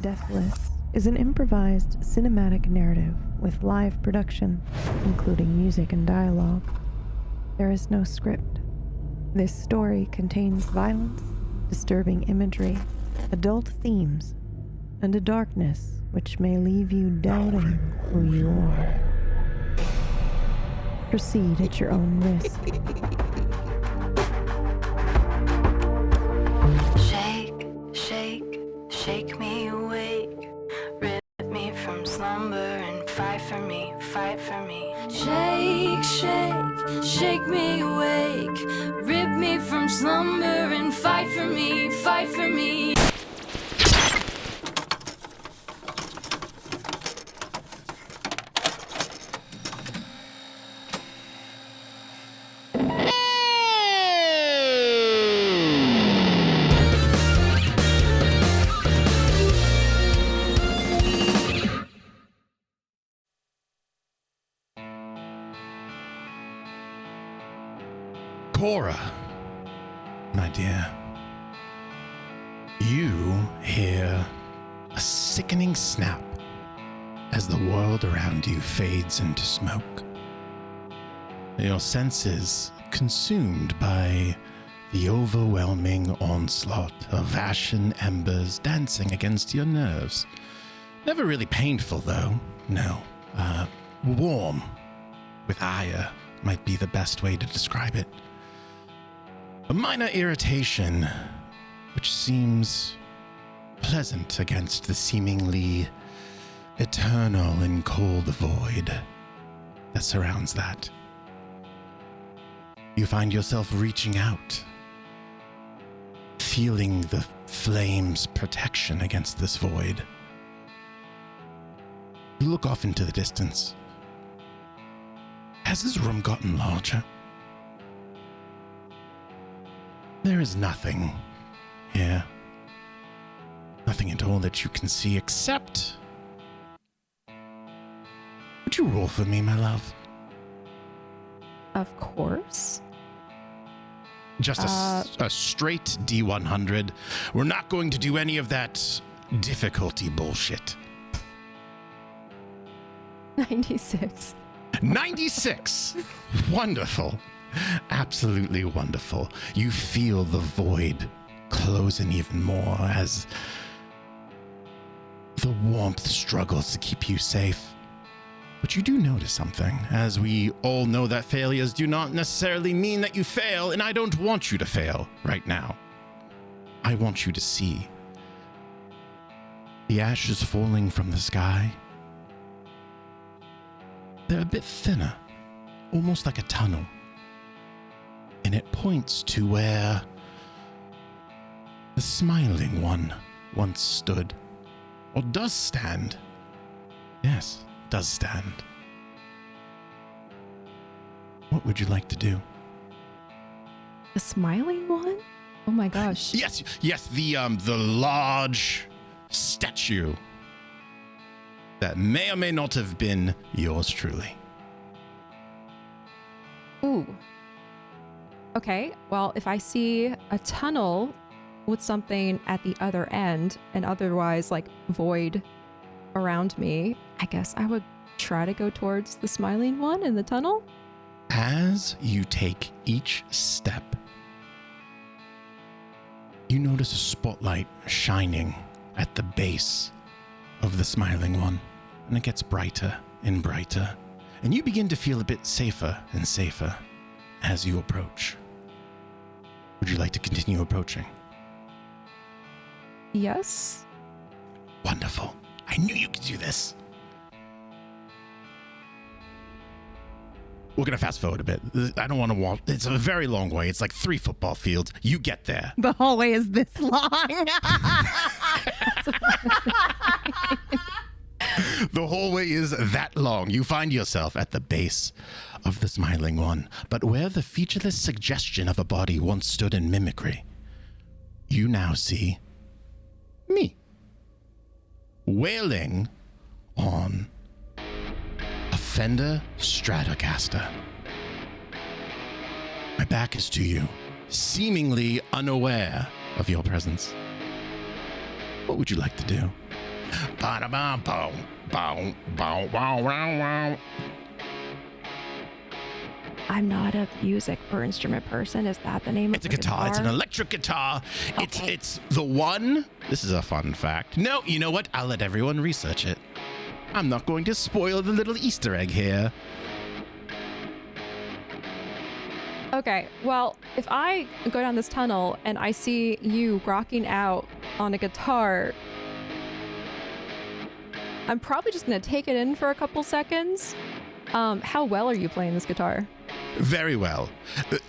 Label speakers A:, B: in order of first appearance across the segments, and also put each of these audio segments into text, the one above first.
A: Deathless is an improvised cinematic narrative with live production, including music and dialogue. There is no script. This story contains violence, disturbing imagery, adult themes, and a darkness which may leave you doubting who you are. Proceed at your own risk.
B: Shake, shake, shake me awake. Rip me from slumber and fight for me, fight for me. Shake, shake, shake me awake. Rip me from slumber and fight for me, fight for me.
C: Cora, my dear, you hear a sickening snap as the world around you fades into smoke. Your senses consumed by the overwhelming onslaught of ashen embers dancing against your nerves. Never really painful, though. No. Warm, with ire, might be the best way to describe it. A minor irritation, which seems pleasant against the seemingly eternal and cold void that surrounds that. You find yourself reaching out, feeling the flame's protection against this void. You look off into the distance. Has this room gotten larger? There is nothing here. Nothing at all that you can see except... Would you roll for me, my love?
A: Of course.
C: Just a straight D100. We're not going to do any of that difficulty bullshit.
A: 96.
C: 96! Wonderful. Absolutely wonderful. You feel the void close in even more as the warmth struggles to keep you safe. But you do notice something, as we all know that failures do not necessarily mean that you fail, and I don't want you to fail right now. I want you to see the ashes falling from the sky. They're a bit thinner, almost like a tunnel. And it points to where the Smiling One once stood. Or does stand. Yes, does stand. What would you like to do?
A: The Smiling One? Oh my gosh.
C: Yes, the large statue that may or may not have been yours truly.
D: Ooh. Okay, well, if I see a tunnel with something at the other end and otherwise like void around me, I guess I would try to go towards the Smiling One in the tunnel.
C: As you take each step, you notice a spotlight shining at the base of the Smiling One, and it gets brighter and brighter, and you begin to feel a bit safer and safer as you approach. Would you like to continue approaching?
D: Yes.
C: Wonderful. I knew you could do this. We're going to fast forward a bit. I don't want to walk. It's a very long way. It's like 3 football fields. You get there.
A: The hallway is this long.
C: The hallway is that long. You find yourself at the base of the Smiling One, but where the featureless suggestion of a body once stood in mimicry, you now see me, wailing on a Fender Stratocaster. My back is to you, seemingly unaware of your presence. What would you like to do? Ba-da-ba, bow, bow, wow, wow, wow.
D: I'm not a music or instrument person. Is that the name
C: It's a
D: of the
C: guitar. It's an electric guitar.
D: Okay.
C: It's the one. This is a fun fact. No, you know what? I'll let everyone research it. I'm not going to spoil the little Easter egg here.
D: Okay, well, if I go down this tunnel and I see you rocking out on a guitar, I'm probably just going to take it in for a couple seconds. How well are you playing this guitar?
C: Very well.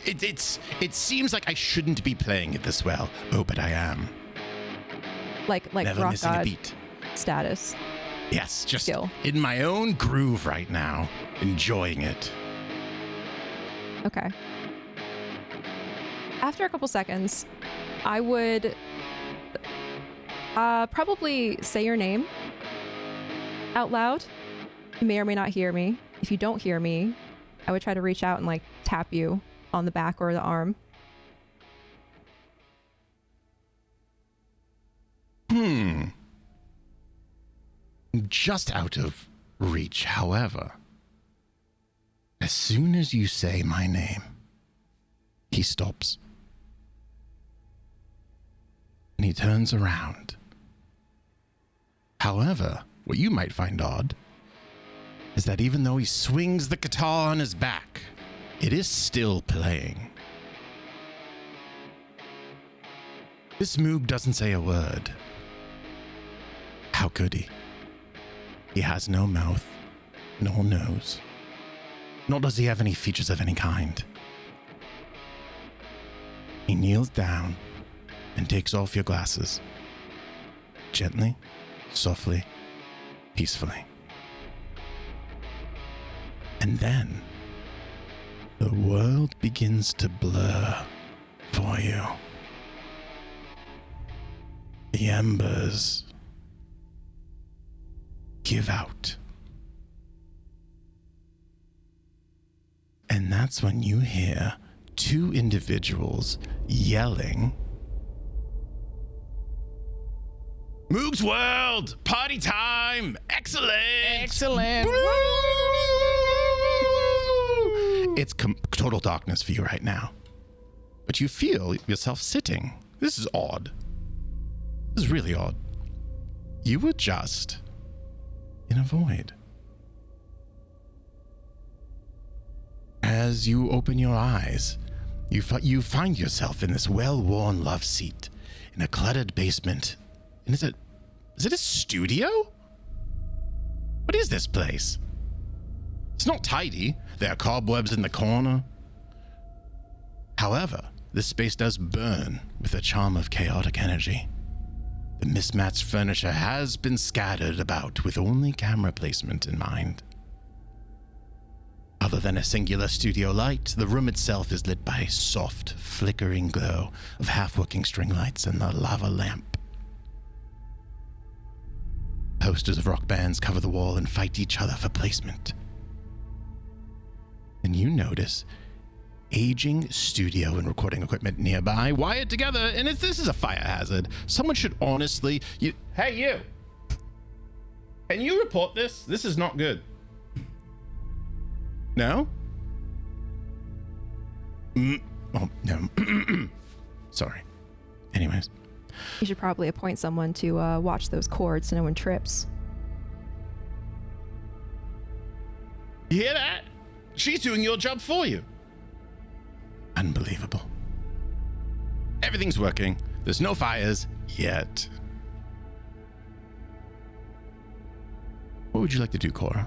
C: It seems like I shouldn't be playing it this well. Oh, but I am.
D: Like
C: Never
D: rock
C: missing a
D: god
C: beat.
D: status.
C: Yes, just
D: Skill.
C: in my own groove right now, enjoying it.
D: Okay. After a couple seconds, I would probably say your name out loud. You may or may not hear me. If you don't hear me, I would try to reach out and like tap you on the back or the arm.
C: Just out of reach, however. As soon as you say my name, he stops. And he turns around. However, what you might find odd is that even though he swings the guitar on his back, it is still playing. This Moog doesn't say a word. How could he? He has no mouth, no nose, nor does he have any features of any kind. He kneels down and takes off your glasses. Gently, softly, peacefully. And then, the world begins to blur for you. The embers give out. And that's when you hear two individuals yelling, "Moog's World! Party time! Excellent!
E: Excellent!
C: It's total darkness for you right now. But you feel yourself sitting. This is odd. This is really odd. You were just in a void. As you open your eyes, you find yourself in this well-worn love seat in a cluttered basement. And is it a studio? What is this place? It's not tidy. There are cobwebs in the corner. However, this space does burn with a charm of chaotic energy. The mismatched furniture has been scattered about with only camera placement in mind. Other than a singular studio light, the room itself is lit by a soft, flickering glow of half-working string lights and the lava lamp. Posters of rock bands cover the wall and fight each other for placement. And you notice aging studio and recording equipment nearby, wired together, and if this is a fire hazard, someone should honestly... Hey, you! Can you report this? This is not good. No? Oh, no. Sorry. Anyways.
D: You should probably appoint someone to watch those cords so no one trips.
C: You hear that? She's doing your job for you. Unbelievable. Everything's working. There's no fires yet. What would you like to do, Cora?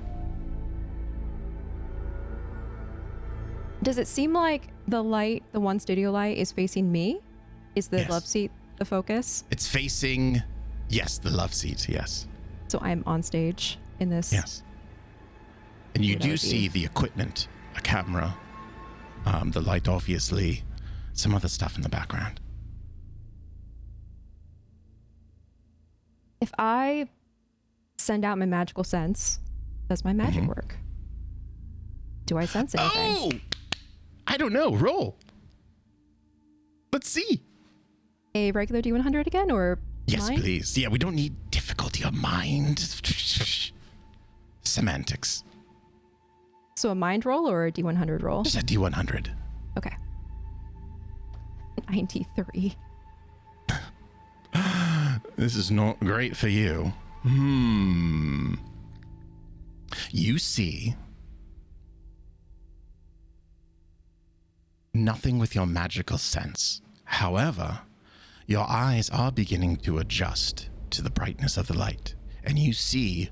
D: Does it seem like the light, the one studio light, is facing me? Is the
C: Yes.
D: love seat the focus?
C: It's facing, yes, the love seat, yes.
D: So I'm on stage in this.
C: Yes. And you
D: That
C: do
D: would
C: see
D: be-
C: the equipment, a camera, the light, obviously, some other stuff in the background.
D: If I send out my magical sense, does my magic
C: Mhm.
D: work? Do I sense anything?
C: Oh! I don't know. Roll. Let's see.
D: A regular D100 again, or
C: Yes,
D: mine?
C: please. Yeah, we don't need difficult. magical to your mind. Semantics.
D: So a mind roll or a D100 roll?
C: Just a D100.
D: Okay. 93.
C: This is not great for you. You see nothing with your magical sense. However, your eyes are beginning to adjust to the brightness of the light, and you see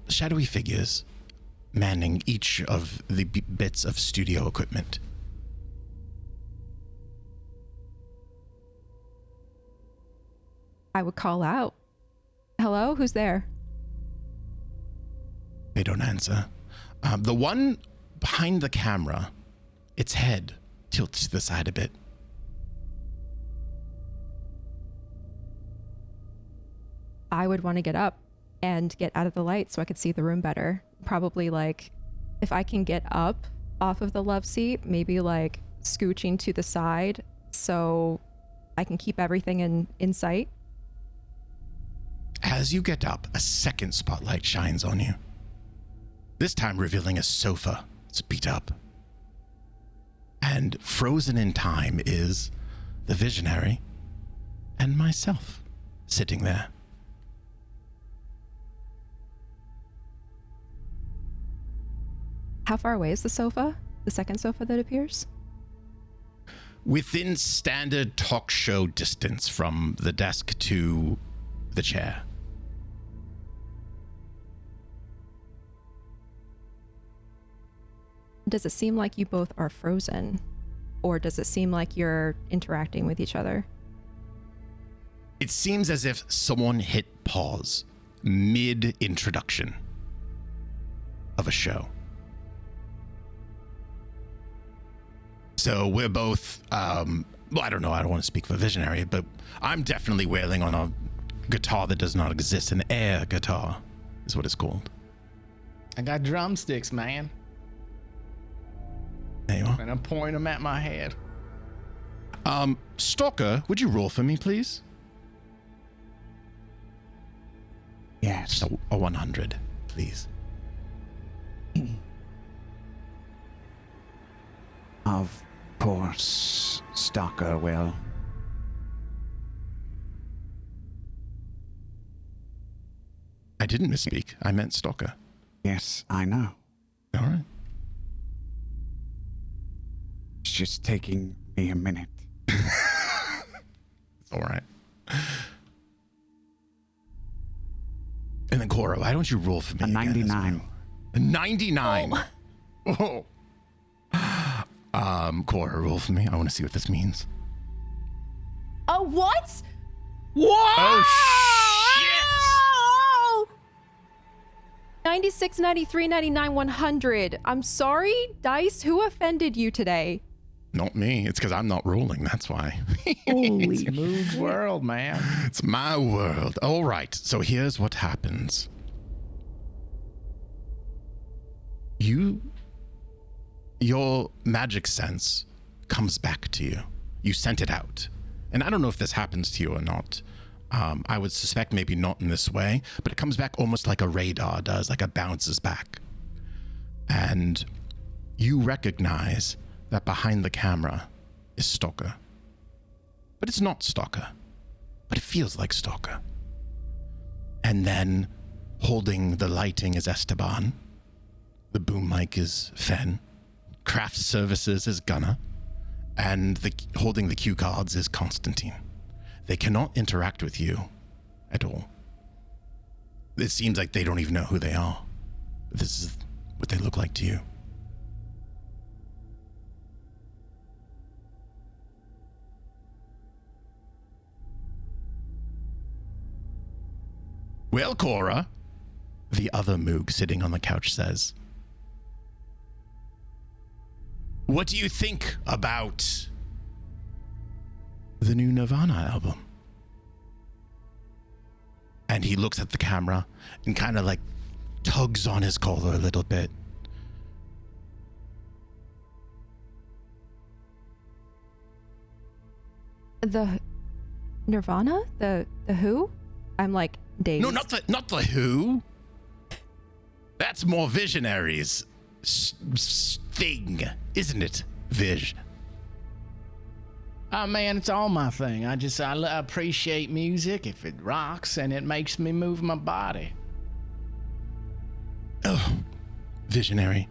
C: shadowy figures manning each of the bits of studio equipment.
D: I would call out. Hello, who's there?
C: They don't answer. The one behind the camera, its head tilts to the side a bit.
D: I would want to get up and get out of the light so I could see the room better. Probably like, if I can get up off of the love seat, maybe like scooching to the side so I can keep everything in sight.
C: As you get up, a second spotlight shines on you. This time revealing a sofa. It's beat up. And frozen in time is the visionary and myself sitting there.
D: How far away is the sofa? The second sofa that appears?
C: Within standard talk show distance from the desk to the chair.
D: Does it seem like you both are frozen? Or does it seem like you're interacting with each other?
C: It seems as if someone hit pause mid-introduction of a show. So we're both, well, I don't know, I don't want to speak for Visionary, but I'm definitely wailing on a guitar that does not exist. An air guitar is what it's called.
E: I got drumsticks, man.
C: There you are.
E: And I'm pointing them at my head.
C: Stalker, would you roll for me, please?
F: Yes.
C: Just a 100, please.
F: Of course, Stalker will.
C: I didn't misspeak. I meant Stalker.
F: Yes, I know.
C: All right.
F: It's just taking me a minute.
C: It's all right. And then Cora, why don't you roll for me?
F: A 99.
C: A 99. Oh. Cora, roll for me. I want to see what this means.
G: Oh, what?
C: What? Oh, shit!
D: 96, 93, 99, 100. I'm sorry, Dice, who offended you today?
C: Not me. It's because I'm not rolling. That's why.
E: Holy it's Moog's world, man.
C: It's my world. All right. So here's what happens. Your magic sense comes back to you. You sent it out. And I don't know if this happens to you or not. I would suspect maybe not in this way, but it comes back almost like a radar does, like it bounces back. And you recognize that behind the camera is Stalker. But it's not Stalker, but it feels like Stalker. And then holding the lighting is Esteban. The boom mic is Fen. Craft services is Gunnar. And holding the cue cards is Constantine. They cannot interact with you at all. It seems like they don't even know who they are. This is what they look like to you. Well, Cora, the other Moog sitting on the couch says, what do you think about the new Nirvana album? And he looks at the camera and kind of like tugs on his collar a little bit.
D: The Nirvana? The who? I'm like dazed.
C: No, not the Who. That's more Visionary's thing, isn't it, Vish?
E: Oh man, it's all my thing. I appreciate music if it rocks and it makes me move my body.
C: Oh, Visionary.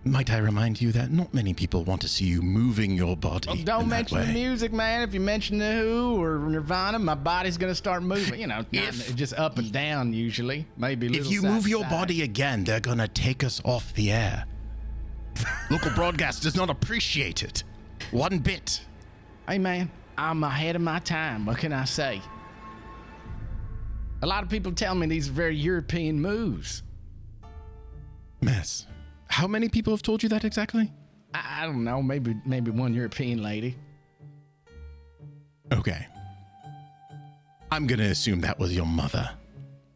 C: Might I remind you that not many people want to see you moving your body
E: Well, don't
C: in that
E: mention the
C: way.
E: music, man. If you mention the Who or Nirvana, my body's gonna start moving. You know, just up and down usually. Maybe a little
C: If you
E: side
C: move
E: to
C: your
E: side.
C: body again, they're gonna take us off the air. Local broadcast does not appreciate it. One bit.
E: Hey man, I'm ahead of my time. What can I say? A lot of people tell me these are very European moves.
C: Mess. How many people have told you that exactly?
E: I don't know. Maybe one European lady.
C: Okay. I'm gonna assume that was your mother,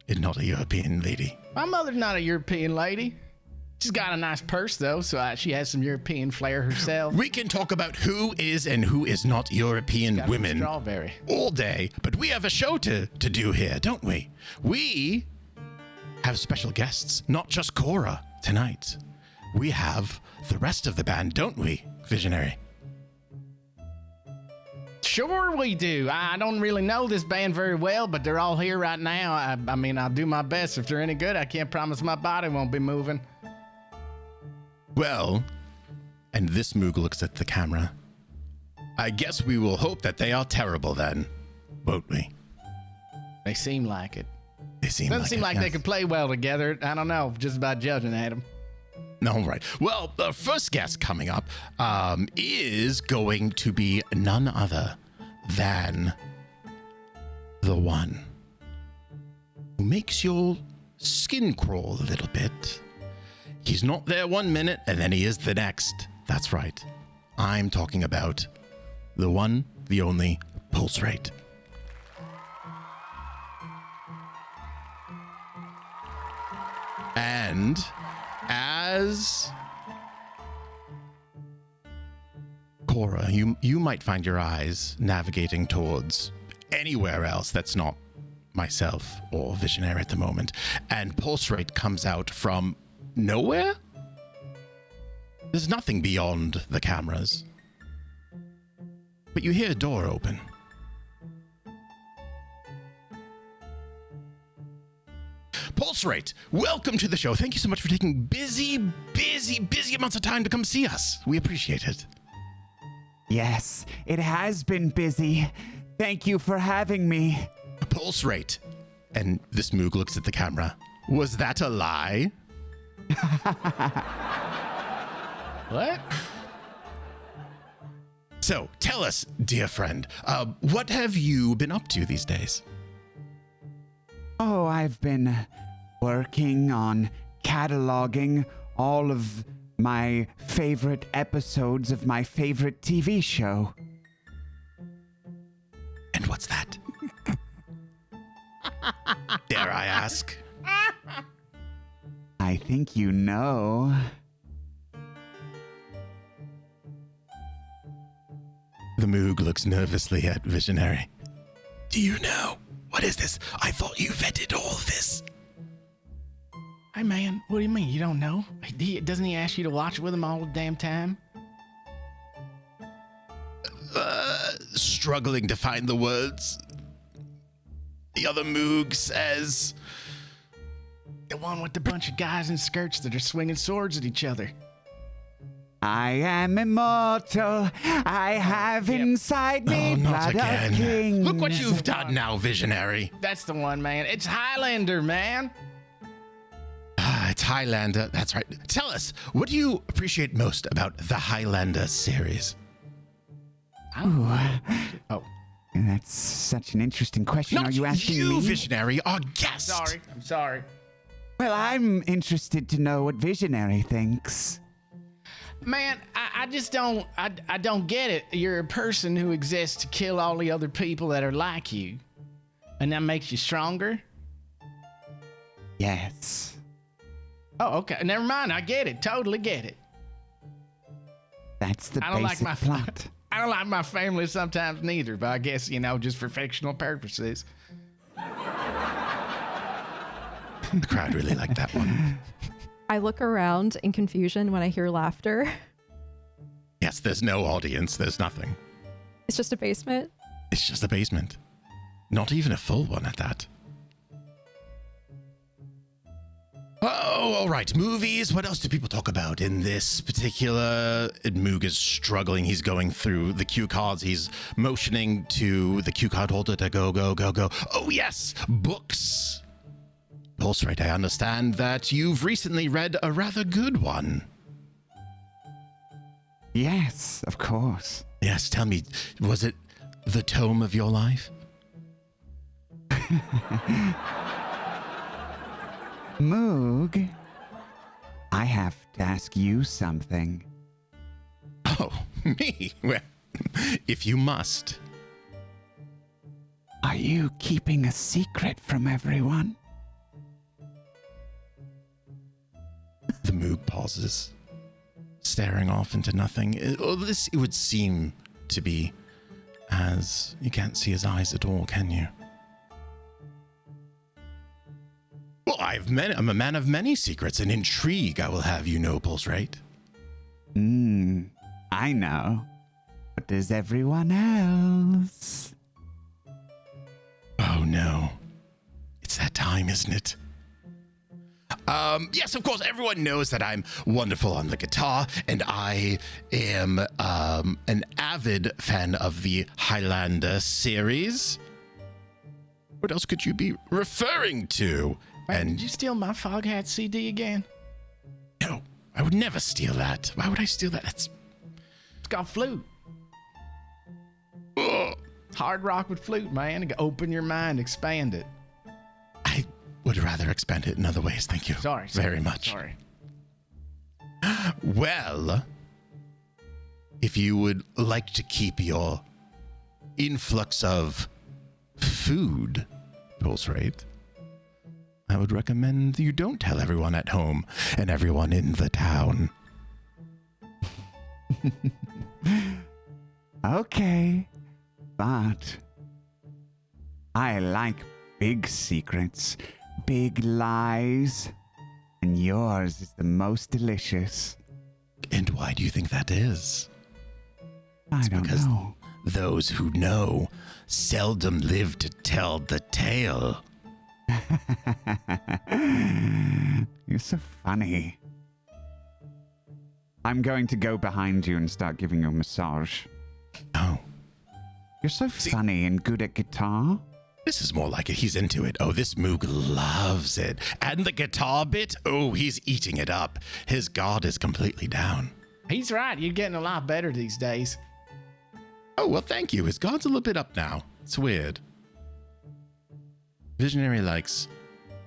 C: and not a European lady.
E: My mother's not a European lady. She's got a nice purse though, so she has some European flair herself.
C: We can talk about who is and who is not European
E: Got
C: women
E: strawberry.
C: all day, but we have a show to do here, don't we? We have special guests, not just Cora tonight. We have the rest of the band, don't we, Visionary?
E: Sure we do. I don't really know this band very well, but they're all here right now. I mean, I'll do my best. If they're any good, I can't promise my body won't be moving.
C: Well, and this Moog looks at the camera. I guess we will hope that they are terrible then, won't we?
E: They seem like it.
C: They seem
E: Doesn't
C: like
E: seem
C: it,
E: like
C: yes.
E: they could play well together. I don't know, just by judging at them.
C: All right. Well, the first guest coming up is going to be none other than the one who makes your skin crawl a little bit. He's not there 1 minute and then he is the next. That's right. I'm talking about the one, the only Pulse Rate. And as Cora, you might find your eyes navigating towards anywhere else that's not myself or Visionary at the moment, and Pulse Rate comes out from nowhere? There's nothing beyond the cameras. But you hear a door open. Pulse Rate, welcome to the show. Thank you so much for taking busy amounts of time to come see us. We appreciate it.
F: Yes, it has been busy. Thank you for having me.
C: Pulse Rate. And this Moog looks at the camera. Was that a lie?
E: What?
C: So, tell us, dear friend, what have you been up to these days?
F: Oh, I've been working on cataloging all of my favorite episodes of my favorite TV show.
C: And what's that? Dare I ask?
F: I think you know.
C: The Moog looks nervously at Visionary. Do you know? What is this? I thought you vetted all this.
E: Hey man, what do you mean? You don't know? Doesn't he ask you to watch it with him all the damn time?
C: Struggling to find the words. The other Moog says,
E: The one with the bunch of guys in skirts that are swinging swords at each other.
F: I am immortal. I have inside me
C: oh, not
F: blood
C: again.
F: of kings.
C: Look what you've done now, Visionary.
E: That's the one, man. It's Highlander, man.
C: It's Highlander. That's right. Tell us, what do you appreciate most about the Highlander series?
E: Oh,
F: That's such an interesting question.
C: Not
F: Are you asking
C: you,
F: me?
C: Visionary, our guest.
E: I'm sorry.
F: Well, I'm interested to know what Visionary thinks.
E: Man, I just don't, I don't get it. You're a person who exists to kill all the other people that are like you. And that makes you stronger?
F: Yes.
E: Oh, okay. Never mind. I get it. Totally get it.
F: That's the
E: I don't like
F: basic
E: my
F: plot.
E: I don't like my family sometimes neither, but I guess, just for fictional purposes.
C: The crowd really liked that one.
D: I look around in confusion when I hear laughter.
C: Yes, there's no audience. There's nothing.
D: It's just a basement.
C: It's just a basement. Not even a full one at that. Oh, all right. Movies. What else do people talk about in this particular? Moog is struggling. He's going through the cue cards. He's motioning to the cue card holder to go, go, go, go. Oh, yes. Books. Pulserate, I understand that you've recently read a rather good one.
F: Yes, of course.
C: Yes, tell me, was it the tome of your life?
F: Moog, I have to ask you something.
C: Oh, me? Well, if you must.
F: Are you keeping a secret from everyone?
C: The Moog pauses, staring off into nothing. It would seem to be, as you can't see his eyes at all, can you? Well, I'm a man of many secrets and intrigue, I will have you know, Pulserate.
F: I know. But does everyone else?
C: Oh, no. It's that time, isn't it? Yes, of course, everyone knows that I'm wonderful on the guitar, and I am an avid fan of the Highlander series. What else could you be referring to?
E: Man, did you steal my Foghat CD again?
C: No, I would never steal that. Why would I steal that?
E: It's got flute.
C: Ugh.
E: It's hard rock with flute, man. Open your mind, expand it.
C: I would rather expand it in other ways, thank you.
E: Sorry.
C: Very much.
E: Sorry.
C: Well, if you would like to keep your influx of food, Pulserate, I would recommend you don't tell everyone at home and everyone in the town.
F: Okay, but I like big secrets, big lies, and yours is the most delicious.
C: And why do you think that is?
F: I don't
C: because
F: know.
C: Those who know seldom live to tell the tale.
F: You're so funny. I'm going to go behind you and start giving you a massage.
C: Oh,
F: You're so funny and good at guitar.
C: this is more like it. He's into it. Oh, this Moog loves it. And the guitar bit, oh, he's eating it up. His guard is completely down.
E: He's right. You're getting a lot better these days.
C: Oh, well, thank you. His guard's a little bit up now. It's weird. Visionary likes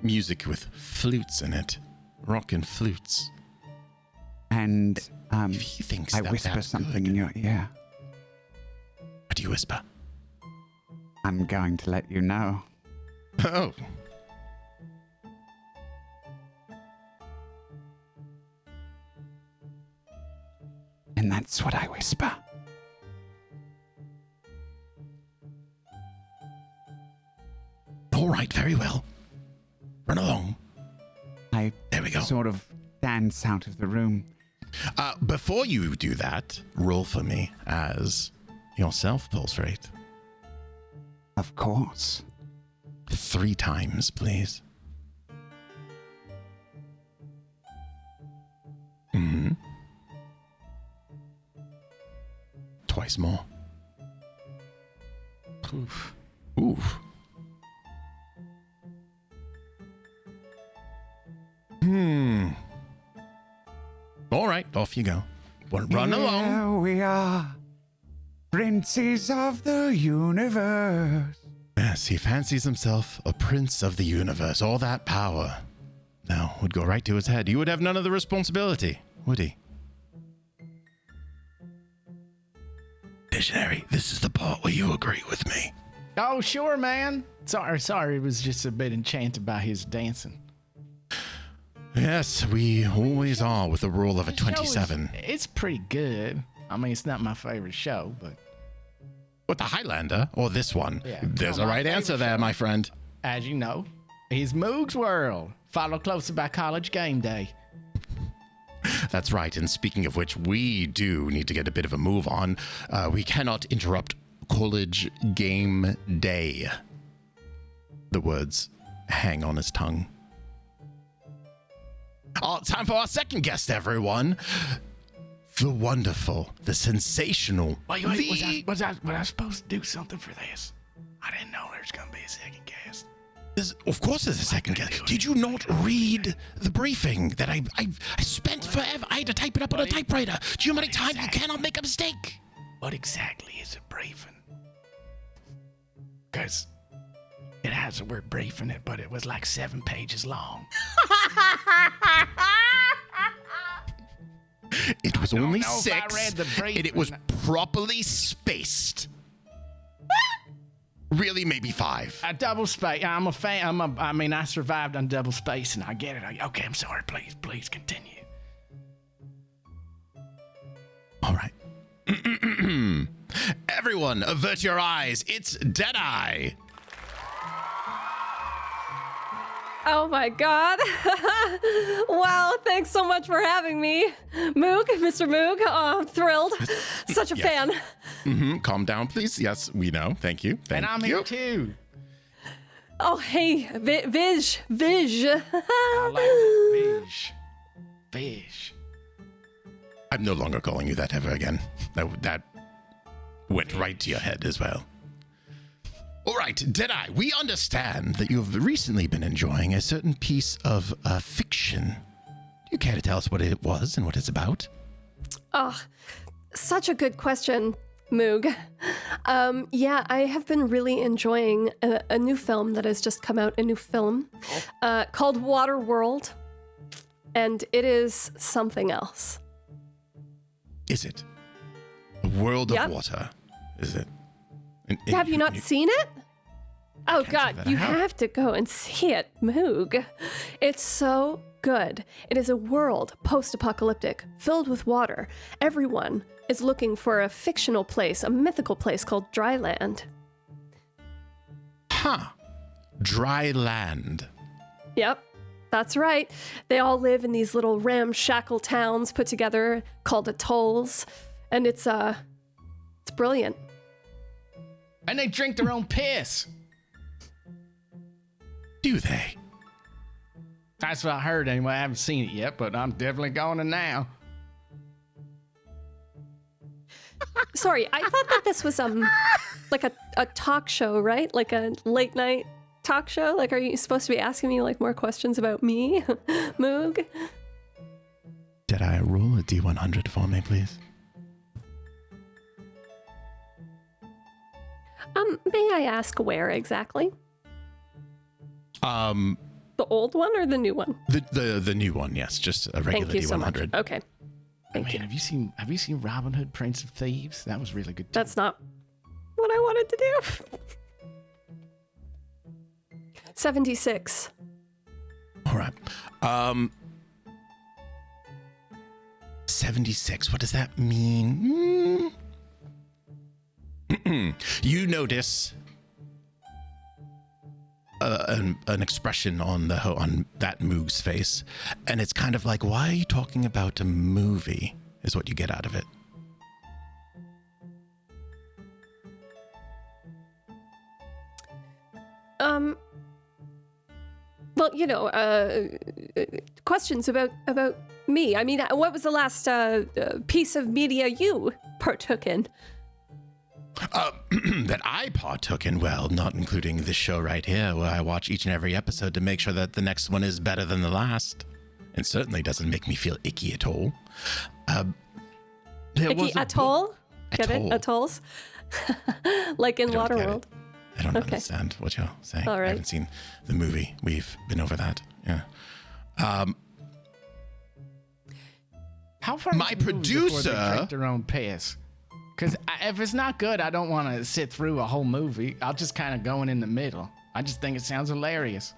C: music with flutes in it. Rockin' flutes.
F: And
C: If he thinks
F: I
C: that
F: whisper
C: that's
F: something
C: good.
F: in your ear.
C: What do you whisper?
F: I'm going to let you know.
C: Oh.
F: And that's what I whisper.
C: All right, very well. Run along.
F: I
C: There we go.
F: sort of dance out of the room.
C: Before you do that, roll for me as yourself, Pulserate.
F: Of course.
C: 3 times, please. Mm-hmm. Twice more.
E: Oof.
C: Oof. All right, off you go. Run along.
F: Here we are, princes of the universe.
C: Yes, he fancies himself a prince of the universe. All that power now would go right to his head. He would have none of the responsibility, would he? Visionary, this is the part where you agree with me.
E: Oh, sure, man. Sorry. It was just a bit enchanted by his dancing.
C: Yes, we always are with the rule of a
E: The show
C: 27.
E: It's pretty good. I mean, it's not my favorite show, but
C: With the Highlander or this one?
E: Yeah,
C: There's
E: no,
C: a
E: my
C: right answer
E: favorite
C: there,
E: show.
C: my friend.
E: as you know, is Moog's World, followed closely by College Game Day.
C: That's right. And speaking of which, we do need to get a bit of a move on. We cannot interrupt College Game Day. The words hang on his tongue. Time for our second guest, everyone. The wonderful, the sensational.
E: Wait, was I supposed to do something for this? I didn't know there was going to be a second guest.
C: Of course there's a second guest. Did you not read the briefing that I spent forever? I had to type it up on a typewriter. Do you know how many times you cannot make a mistake?
E: What exactly is a briefing? Because it has the word brief in it, but it was like 7 pages long.
C: It was only 6,
E: I read the brief
C: and it was properly spaced. Really, maybe 5.
E: A double space. I'm a fan. I survived on double space, and I get it. Okay, I'm sorry. Please continue.
C: All right. Everyone, avert your eyes. It's Deadeye.
H: Oh my God. Wow, thanks so much for having me. Moog, Mr. Moog, I'm thrilled. Such a fan.
C: Calm down, please. Yes, we know. Thank you.
E: And I'm here too.
H: Oh, hey, Vish.
E: I like it. Fish.
C: I'm no longer calling you that ever again. That went right to your head as well. All right, Deadeye, we understand that you've recently been enjoying a certain piece of fiction. Do you care to tell us what it was and what it's about?
H: Oh, such a good question, Moog. Yeah, I have been really enjoying a new film that has just come out, called Waterworld, and it is something else.
C: Is it? A world of water, is it?
H: Have you not seen it? Oh God, you have to go and see it, Moog. It's so good. It is a world post-apocalyptic, filled with water. Everyone is looking for a fictional place, a mythical place called Dry Land.
C: Huh. Dry Land.
H: Yep, that's right. They all live in these little ramshackle towns put together called atolls, and it's brilliant.
E: And they drink their own piss.
C: Do they?
E: That's what I heard anyway. I haven't seen it yet, but I'm definitely going to now.
H: Sorry, I thought that this was like a talk show, right? Like a late night talk show? Like, are you supposed to be asking me like more questions about me, Moog?
C: Did I roll a D100 for me, please?
H: May I ask where exactly? The old one or the new one?
C: The new one, yes. Just a regular
H: Thank you
C: D100.
H: so much. Okay. Thank you.
E: Have you seen Robin Hood, Prince of Thieves? That was really good too.
H: That's not what I wanted to do. 76.
C: All right. 76. What does that mean? You notice an expression on that Moog's face, and it's kind of like, why are you talking about a movie? Is what you get out of it.
H: Well, questions about me. I mean, what was the last piece of media you partook in?
C: That I partook in, well, not including this show right here, where I watch each and every episode to make sure that the next one is better than the last. And certainly doesn't make me feel icky at all.
H: Icky atoll? Get it? Atolls? Like in Waterworld?
C: I don't understand what you're saying.
H: All right.
C: I haven't seen the movie. We've been over that. Yeah.
E: How far?
C: My producer.
E: They drink their own piss. Because if it's not good, I don't want to sit through a whole movie. I'll just kind of go in the middle. I just think it sounds hilarious.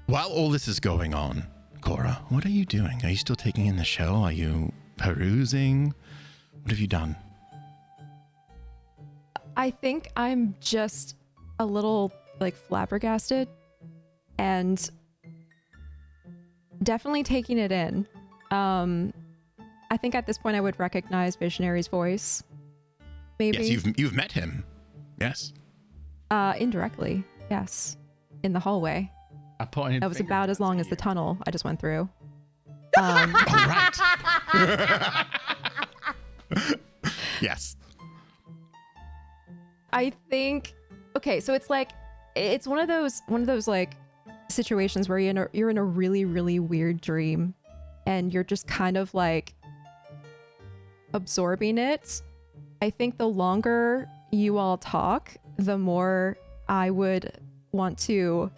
C: While all this is going on, Cora, what are you doing? Are you still taking in the show? Are you perusing? What have you done?
D: I think I'm just a little like flabbergasted and definitely taking it in. I think at this point I would recognize Visionary's voice. Maybe.
C: Yes, you've met him. Yes.
D: Indirectly, yes. In the hallway.
E: I pointed.
D: That was about as long as the tunnel I just went through.
C: All right. Yes.
D: I think. Okay, so it's like it's one of those like situations where you're in a really, really weird dream, and you're just kind of like absorbing it. I think the longer you all talk, the more I would want to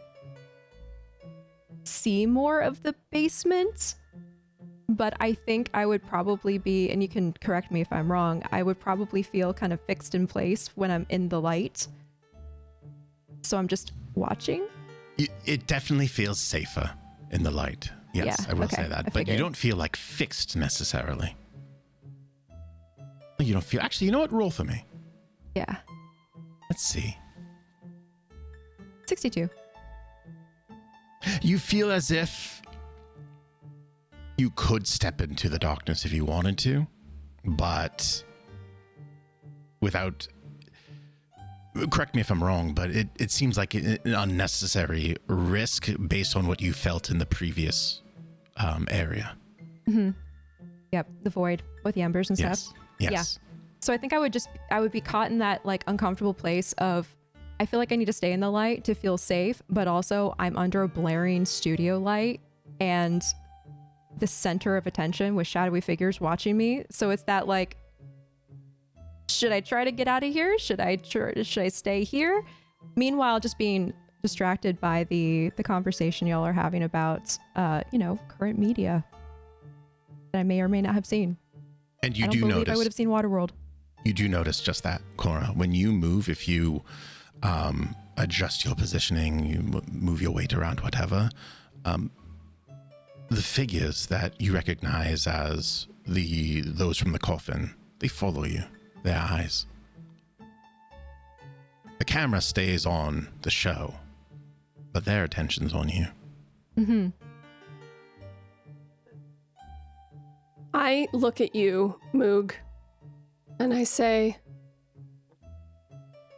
D: see more of the basement. But I think I would probably be, and you can correct me if I'm wrong, I would probably feel kind of fixed in place when I'm in the light. So I'm just watching.
C: It definitely feels safer in the light. Yes,
D: Yeah,
C: I will
D: okay,
C: say
D: I
C: that. But you
D: figured.
C: don't feel like fixed necessarily. You don't feel. Actually, you know what? Roll for me.
D: Yeah.
C: Let's see.
D: 62.
C: You feel as if you could step into the darkness if you wanted to, but without. Correct me if I'm wrong, but it seems like an unnecessary risk based on what you felt in the previous area.
D: Mm-hmm. Yep, the void with the embers and
C: Yes.
D: stuff.
C: Yes.
D: Yeah. So I think I would be caught in that like uncomfortable place of I feel like I need to stay in the light to feel safe, but also I'm under a blaring studio light and the center of attention with shadowy figures watching me. So it's that like, should I try to get out of here? Should I stay here? Meanwhile, just being distracted by the conversation y'all are having about, current media that I may or may not have sseen.
C: And you
D: I don't
C: do
D: believe
C: notice.
D: I would have seen Waterworld.
C: You do notice just that, Cora. When you move, if you adjust your positioning, you move your weight around, whatever, the figures that you recognize as those from the coffin, they follow you, their eyes. The camera stays on the show, but their attention's on you.
D: Mm-hmm.
H: I look at you, Moog, and I say,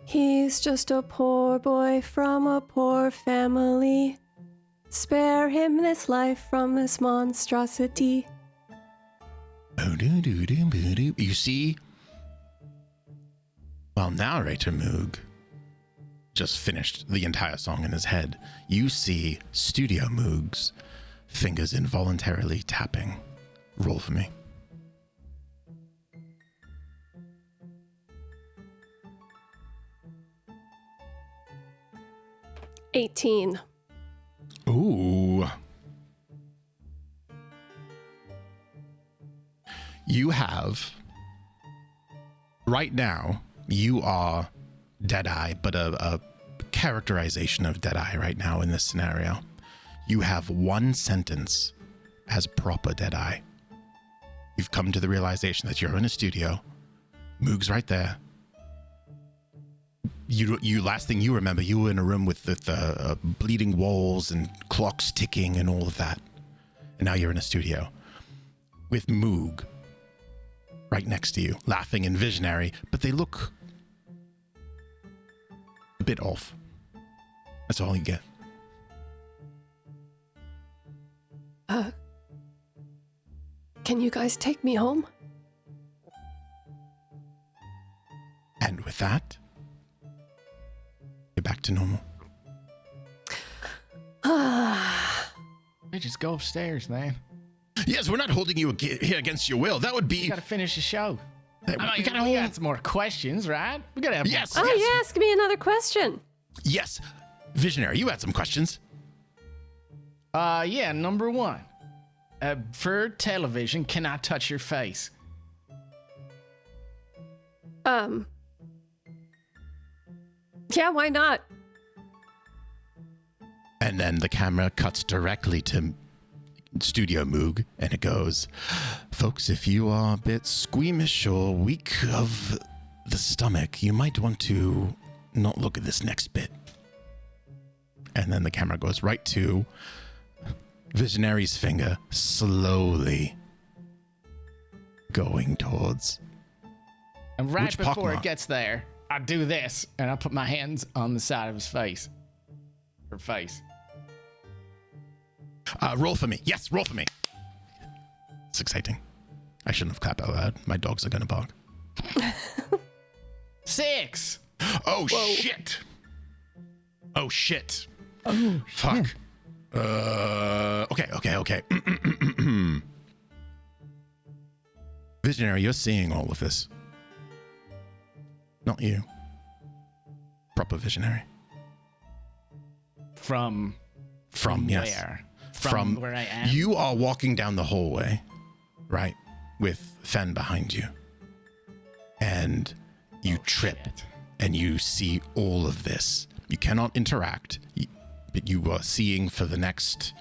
H: he's just a poor boy from a poor family. Spare him this life from this monstrosity.
C: You see, while narrator Moog just finished the entire song in his head, you see Studio Moog's fingers involuntarily tapping. Roll for me.
H: $18.
C: Ooh. You have, right now, you are Deadeye, but a characterization of Deadeye right now in this scenario. You have one sentence as proper Deadeye. You've come to the realization that you're in a studio. Moog's right there. You last thing you remember, you were in a room with the bleeding walls and clocks ticking and all of that. And now you're in a studio with Moog right next to you, laughing and visionary, but they look a bit off. That's all you get.
H: Can you guys take me home?
C: And with that, you're back to normal.
E: Hey, just go upstairs, man.
C: Yes, we're not holding you here against your will. That would be...
E: We gotta finish the show.
C: we
E: We
C: gotta
E: got some more questions, right? We gotta have
C: Yes.
E: more
H: Oh,
E: questions.
H: yeah, ask me another question.
C: Yes. Visionary, you had some questions.
E: Yeah, number one. For television, can I touch your face?
H: Yeah, why not?
C: And then the camera cuts directly to Studio Moog, and it goes, folks, if you are a bit squeamish or weak of the stomach, you might want to not look at this next bit. and then the camera goes right to Visionary's finger slowly going towards.
E: And right
C: Which
E: before
C: pockmark?
E: it gets there, I do this, and I put my hands on the side of his face. Her face.
C: Roll for me. Yes, roll for me. It's exciting. I shouldn't have clapped out loud. My dogs are gonna bark.
E: 6.
C: Oh shit! Oh shit!
A: Oh,
C: Fuck.
A: shit.
C: Okay. Visionary, you're seeing all of this. Not you. Proper visionary.
E: From
C: Yes.
E: where? From where I am?
C: You are walking down the hallway, right? With Fen behind you. And you trip
E: Shit.
C: and you see all of this. You cannot interact, but you are seeing for the next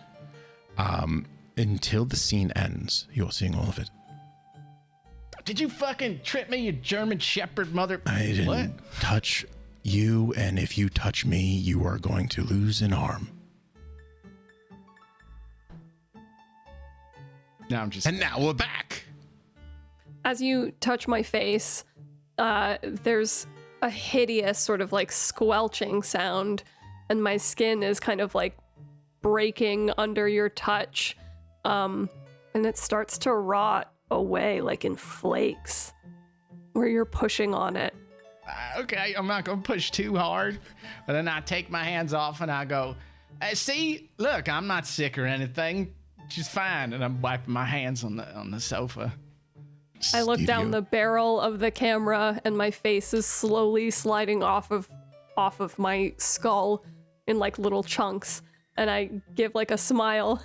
C: until the scene ends. You're seeing all of it.
E: Did you fucking trip me, you German Shepherd mother?
C: I didn't
E: What?
C: touch you, and if you touch me, you are going to lose an arm.
E: No, I'm just.
C: And now we're back.
H: As you touch my face, there's a hideous sort of like squelching sound, and my skin is kind of like breaking under your touch, and it starts to rot away like in flakes where you're pushing on it.
E: Okay, I'm not gonna push too hard, but then I take my hands off and I go, see, look, I'm not sick or anything, just fine. And I'm wiping my hands on the sofa.
H: I look down the barrel of the camera and my face is slowly sliding off of my skull in like little chunks, and I give like a smile.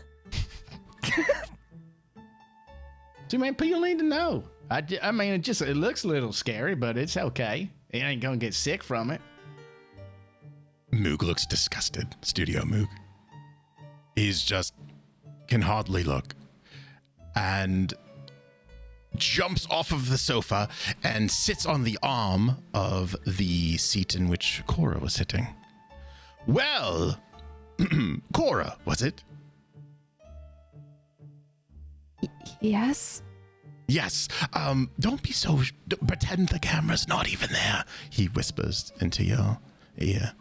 E: See, man, people need to know. I mean, it looks a little scary, but it's okay. You ain't gonna get sick from it.
C: Moog looks disgusted. Studio Moog. He's just can hardly look. And jumps off of the sofa and sits on the arm of the seat in which Cora was sitting. Well, Cora, was it?
D: Yes?
C: Yes. Don't be so... pretend the camera's not even there, he whispers into your ear.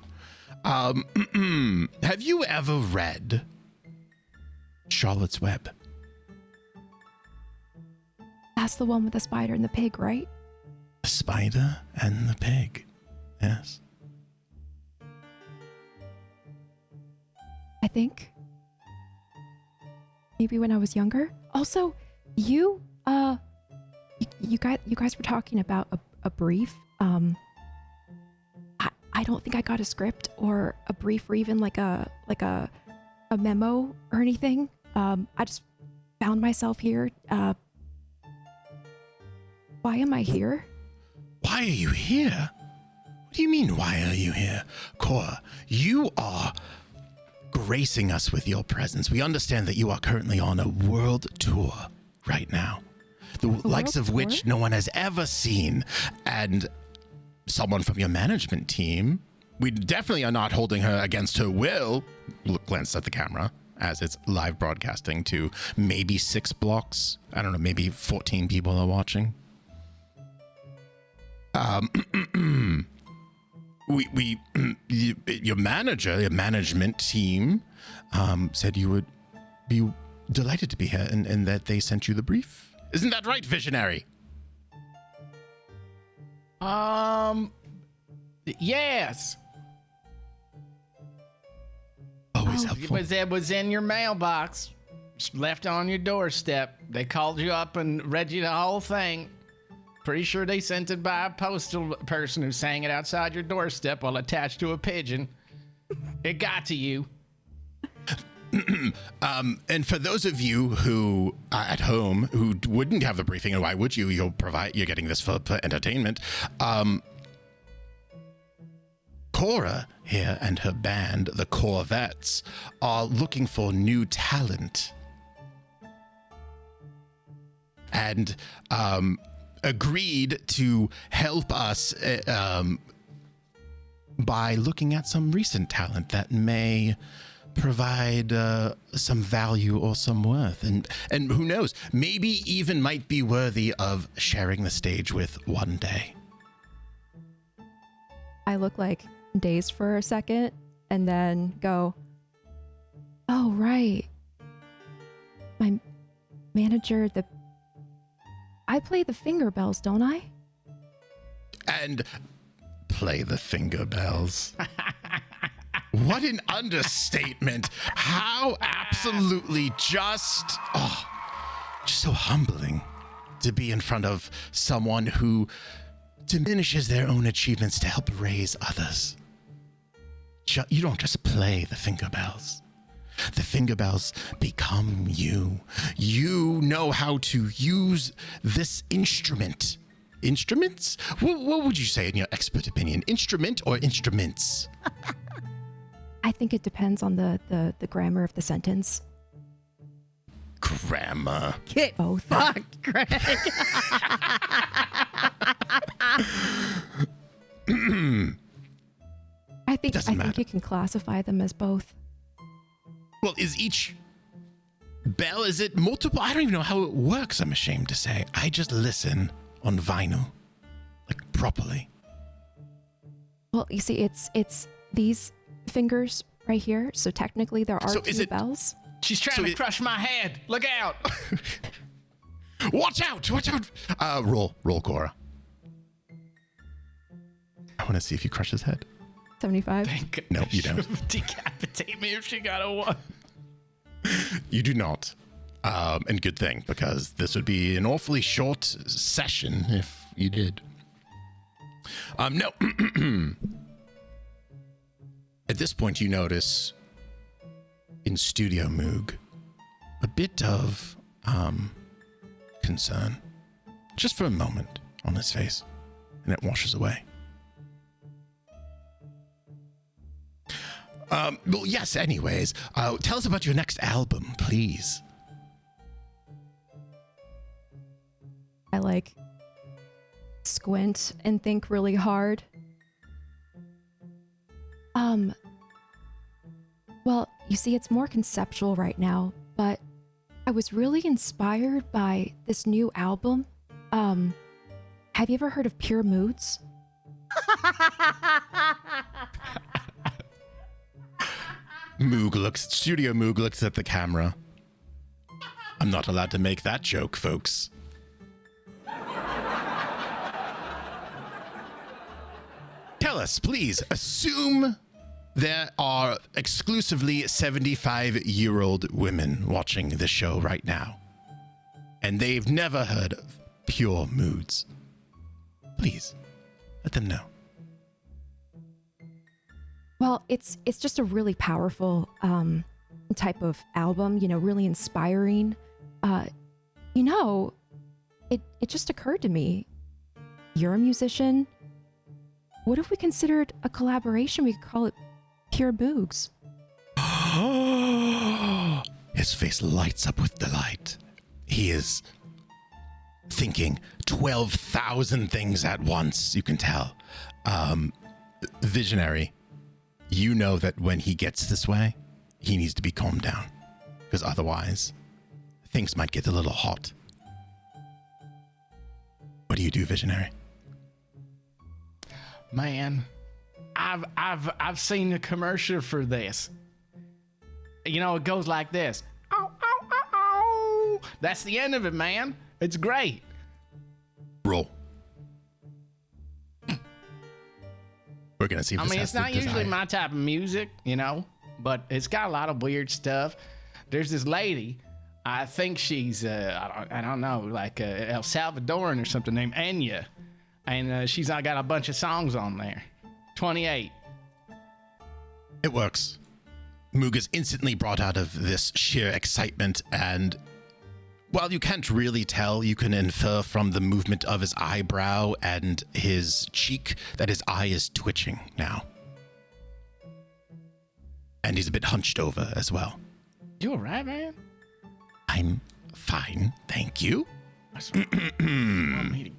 C: Have you ever read Charlotte's Web?
D: That's the one with the spider and the pig, right?
C: The spider and the pig. Yes.
D: I think. Maybe when I was younger. Also, you guys were talking about a brief. I don't think I got a script or a brief or even like a memo or anything. I just found myself here. Why am I here?
C: Why are you here? What do you mean, why are you here? Cora, you are gracing us with your presence. We understand that you are currently on a world tour right now. The likes of which no one has ever seen. And someone from your management team, we definitely are not holding her against her will. Glance at the camera as it's live broadcasting to maybe 6 blocks. I don't know, maybe 14 people are watching. Your management team said you would be delighted to be here and that they sent you the brief. Isn't that right, Visionary?
E: Yes.
C: Always helpful.
E: It was in your mailbox, left on your doorstep. They called you up and read you the whole thing. Pretty sure they sent it by a postal person who sang it outside your doorstep while attached to a pigeon. It got to you.
C: And for those of you who at home who wouldn't have the briefing, and why would you? You're getting this for entertainment. Cora here and her band, the Corvettes, are looking for new talent. And agreed to help us by looking at some recent talent that may provide some value or some worth. And who knows, maybe even might be worthy of sharing the stage with one day.
D: I look like dazed for a second and then go, oh, right. My manager, I play the finger bells, don't I?
C: And play the finger bells. What an understatement. How absolutely just so humbling to be in front of someone who diminishes their own achievements to help raise others. You don't just play the finger bells. The finger bells become you. You know how to use this instrument. Instruments? What would you say in your expert opinion? Instrument or instruments?
D: I think it depends on the grammar of the sentence.
C: Grammar.
G: Get
D: Both.
G: fucked, Greg.
D: I think
C: matter.
D: you can classify them as both.
C: Well, is each bell, is it multiple? I don't even know how it works, I'm ashamed to say. I just listen on vinyl, like properly.
D: Well, you see, it's these fingers right here. So technically there are
C: So
D: two
C: is it-
D: bells.
E: She's trying to crush my head. Look out.
C: Watch out! Watch out! Roll, Cora. I want to see if you crush his head.
D: 75.
E: Thank
C: No, you
E: goodness.
C: don't.
E: Decapitate me if she got a 1.
C: You do not. And good thing, because this would be an awfully short session if you did. No. At this point, you notice in Studio Moog a bit of concern, just for a moment, on his face, and it washes away. Well, yes, anyways, tell us about your next album, please.
D: I squint and think really hard. Well, you see, it's more conceptual right now, but I was really inspired by this new album. Have you ever heard of Pure Moods?
C: Studio Moog looks at the camera. I'm not allowed to make that joke, folks. Tell us, please. Assume there are exclusively 75-year-old women watching the show right now, and they've never heard of Pure Moods. Please, let them know.
D: Well, it's just a really powerful type of album, really inspiring. It just occurred to me, you're a musician. What if we considered a collaboration? We could call it Pure Moogs.
C: His face lights up with delight. He is thinking 12,000 things at once, you can tell. Visionary, you know that when he gets this way, he needs to be calmed down, because otherwise things might get a little hot. What do you do, Visionary?
E: Man, I've seen the commercial for this. It goes like this. Oh, oh, oh, oh. That's the end of it, man. It's great.
C: Roll. We're gonna see if this has
E: it's
C: the
E: not usually
C: desire.
E: my type of music, but it's got a lot of weird stuff. There's this lady, I think she's, I don't know, like El Salvadoran or something named Enya. And she's got a bunch of songs on there. 28.
C: It works. Moog is instantly brought out of this sheer excitement, and while you can't really tell, you can infer from the movement of his eyebrow and his cheek that his eye is twitching now. And he's a bit hunched over as well.
E: You all right, man?
C: I'm fine, thank you.
E: You want me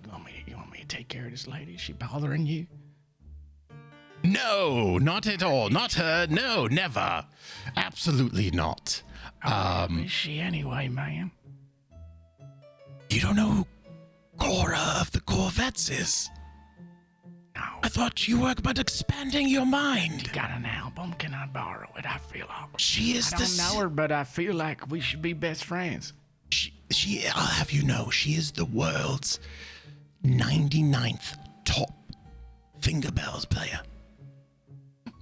E: to take care of this lady? Is she bothering you?
C: No, not at all. Not her. No, never. Absolutely not.
E: Who is she anyway, man?
C: You don't know who Cora of the Corvettes is?
E: No.
C: I thought you were about expanding your
E: You
C: mind.
E: got an album? Can I borrow it? I feel awkward.
C: She is
E: I don't
C: the...
E: know her, but I feel like we should be best friends.
C: I'll have you know, she is the world's 99th top finger bells player.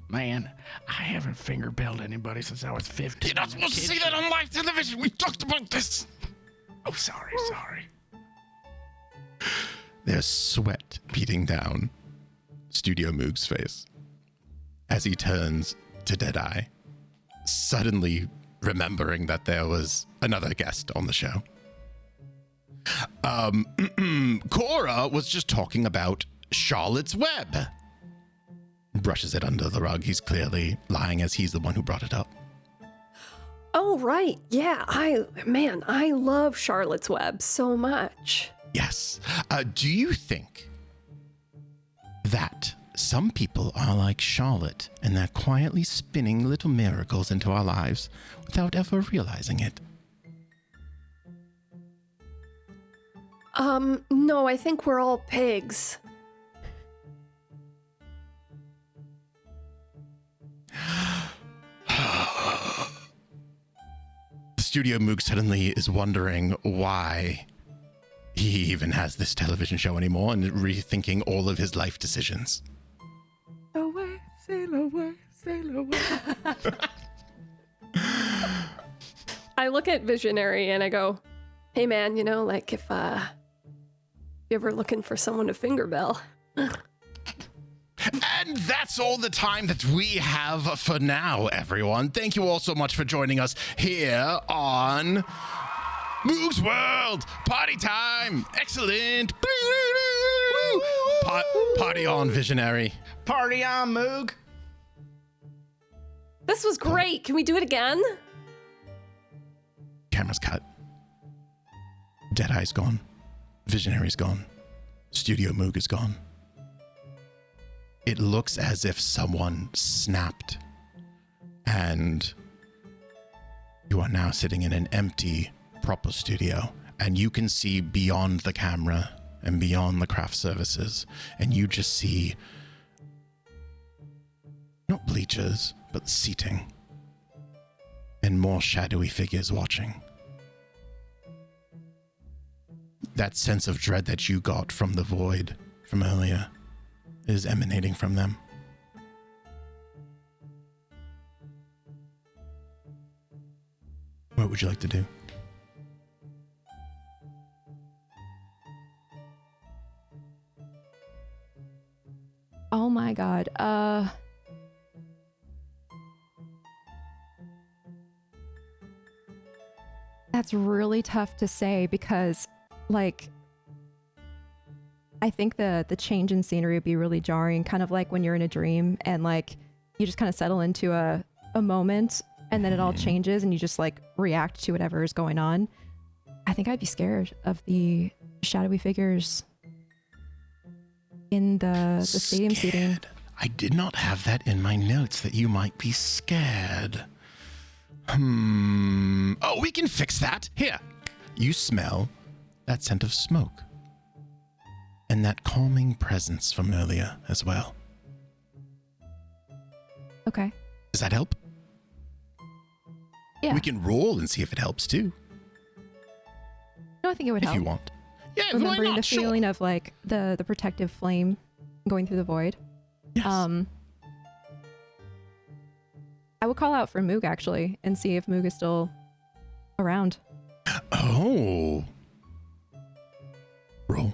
E: Man, I haven't finger belled anybody since I was 15.
C: You're not supposed to say that on live television. We talked about this.
E: Oh, sorry.
C: There's sweat beating down Studio Moog's face as he turns to Deadeye, suddenly remembering that there was another guest on the show. Cora was just talking about Charlotte's Web. Brushes it under the rug. He's clearly lying as he's the one who brought it up.
H: Oh, right. Yeah, I love Charlotte's Web so much.
C: Yes. Do you think that some people are like Charlotte and they're quietly spinning little miracles into our lives without ever realizing it?
H: No, I think we're all pigs.
C: Studio Moog suddenly is wondering why he even has this television show anymore and rethinking all of his life decisions.
A: Away, sail away, sail away.
H: I look at Visionary and I go, hey man, you know, like if you're ever looking for someone to finger bell.
C: And that's all the time that we have for now, everyone. Thank you all so much for joining us here on Moog's World. Party time. Excellent. Party on, Visionary.
E: Party on, Moog.
H: This was great. Can we do it again?
C: Camera's cut. Deadeye's gone. Visionary's gone. Studio Moog is gone. It looks as if someone snapped, and you are now sitting in an empty, proper studio, and you can see beyond the camera and beyond the craft services, and you just see not bleachers, but seating, and more shadowy figures watching. That sense of dread that you got from the void from earlier is emanating from them. What would you like to do?
D: Oh my god. That's really tough to say because, like, I think the change in scenery would be really jarring, kind of like when you're in a dream and like you just kind of settle into a moment and then it all changes and you just like react to whatever is going on. I think I'd be scared of the shadowy figures in the stadium seating.
C: I did not have that in my notes that you might be scared. Oh, we can fix that. Here. You smell that scent of smoke. And that calming presence from earlier as well.
D: Okay.
C: Does that help?
D: Yeah.
C: We can roll and see if it helps too.
D: No, I think it would
C: If
D: help.
C: you want. Yeah, why
D: Remembering
C: not?
D: the
C: Sure.
D: feeling of like the protective flame going through the void.
C: Yes.
D: I would call out for Moog actually and see if Moog is still around.
C: Oh. Roll.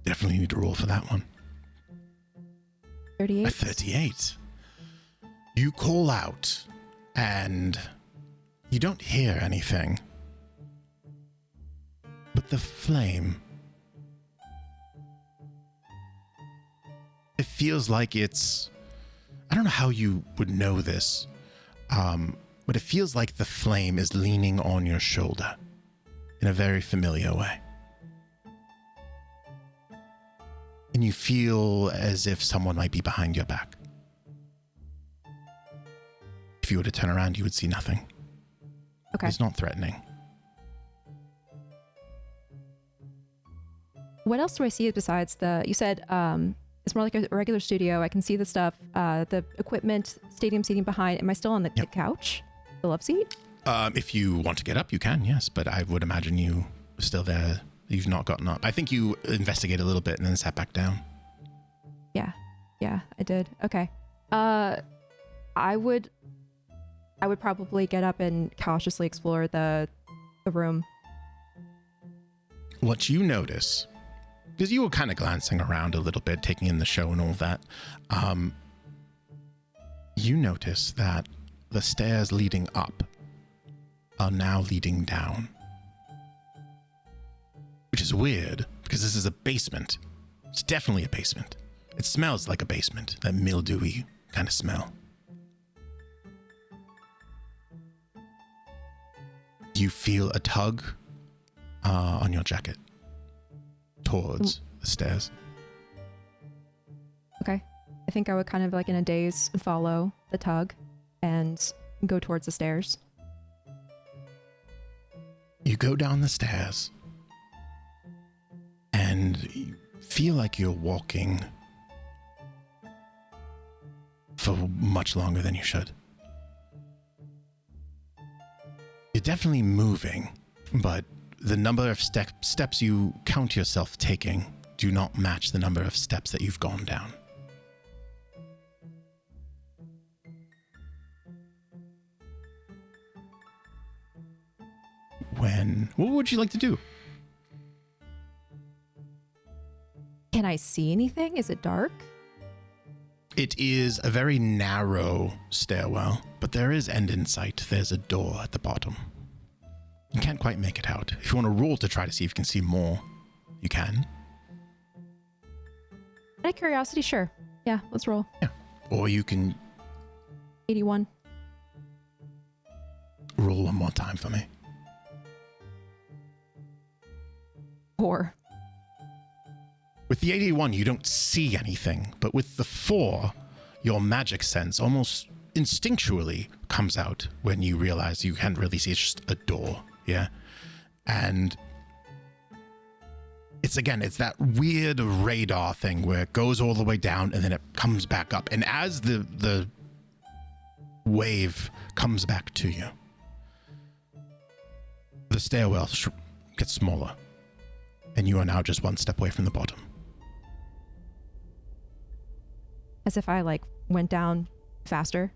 C: Definitely need to roll for that one.
D: 38.
C: A 38. You call out and you don't hear anything. But the flame, it feels like it's, I don't know how you would know this, but it feels like the flame is leaning on your shoulder in a very familiar way. and you feel as if someone might be behind your back. If you were to turn around, you would see nothing.
D: Okay.
C: It's not threatening.
D: What else do I see besides you said it's more like a regular studio. I can see the stuff, the equipment, stadium seating behind. Am I still on the couch? The love seat?
C: If you want to get up, you can, yes. But I would imagine you are still there. You've not gotten up. I think you investigate a little bit and then sat back down.
D: Yeah, I did. Okay. I would probably get up and cautiously explore the room.
C: What you notice, because you were kind of glancing around a little bit, taking in the show and all that, you notice that the stairs leading up are now leading down. Which is weird, because this is a basement. It's definitely a basement. It smells like a basement, that mildewy kind of smell. You feel a tug on your jacket towards the stairs.
D: Okay. I think I would kind of like in a daze follow the tug and go towards the stairs.
C: You go down the stairs and you feel like you're walking for much longer than you should. You're definitely moving, but the number of steps you count yourself taking do not match the number of steps that you've gone down. What would you like to do?
D: Can I see anything? Is it dark?
C: It is a very narrow stairwell, but there is end in sight. There's a door at the bottom. You can't quite make it out. If you want to roll to try to see if you can see more, you can.
D: Out of curiosity, sure. Yeah, let's roll.
C: Yeah. Or you can
D: 81.
C: roll one more time for me.
D: 4.
C: With the 81, you don't see anything, but with the 4, your magic sense almost instinctually comes out when you realize you can't really see. It's just a door, yeah? And it's that weird radar thing where it goes all the way down and then it comes back up. And as the wave comes back to you, the stairwell gets smaller. And you are now just one step away from the bottom.
D: As if I went down faster.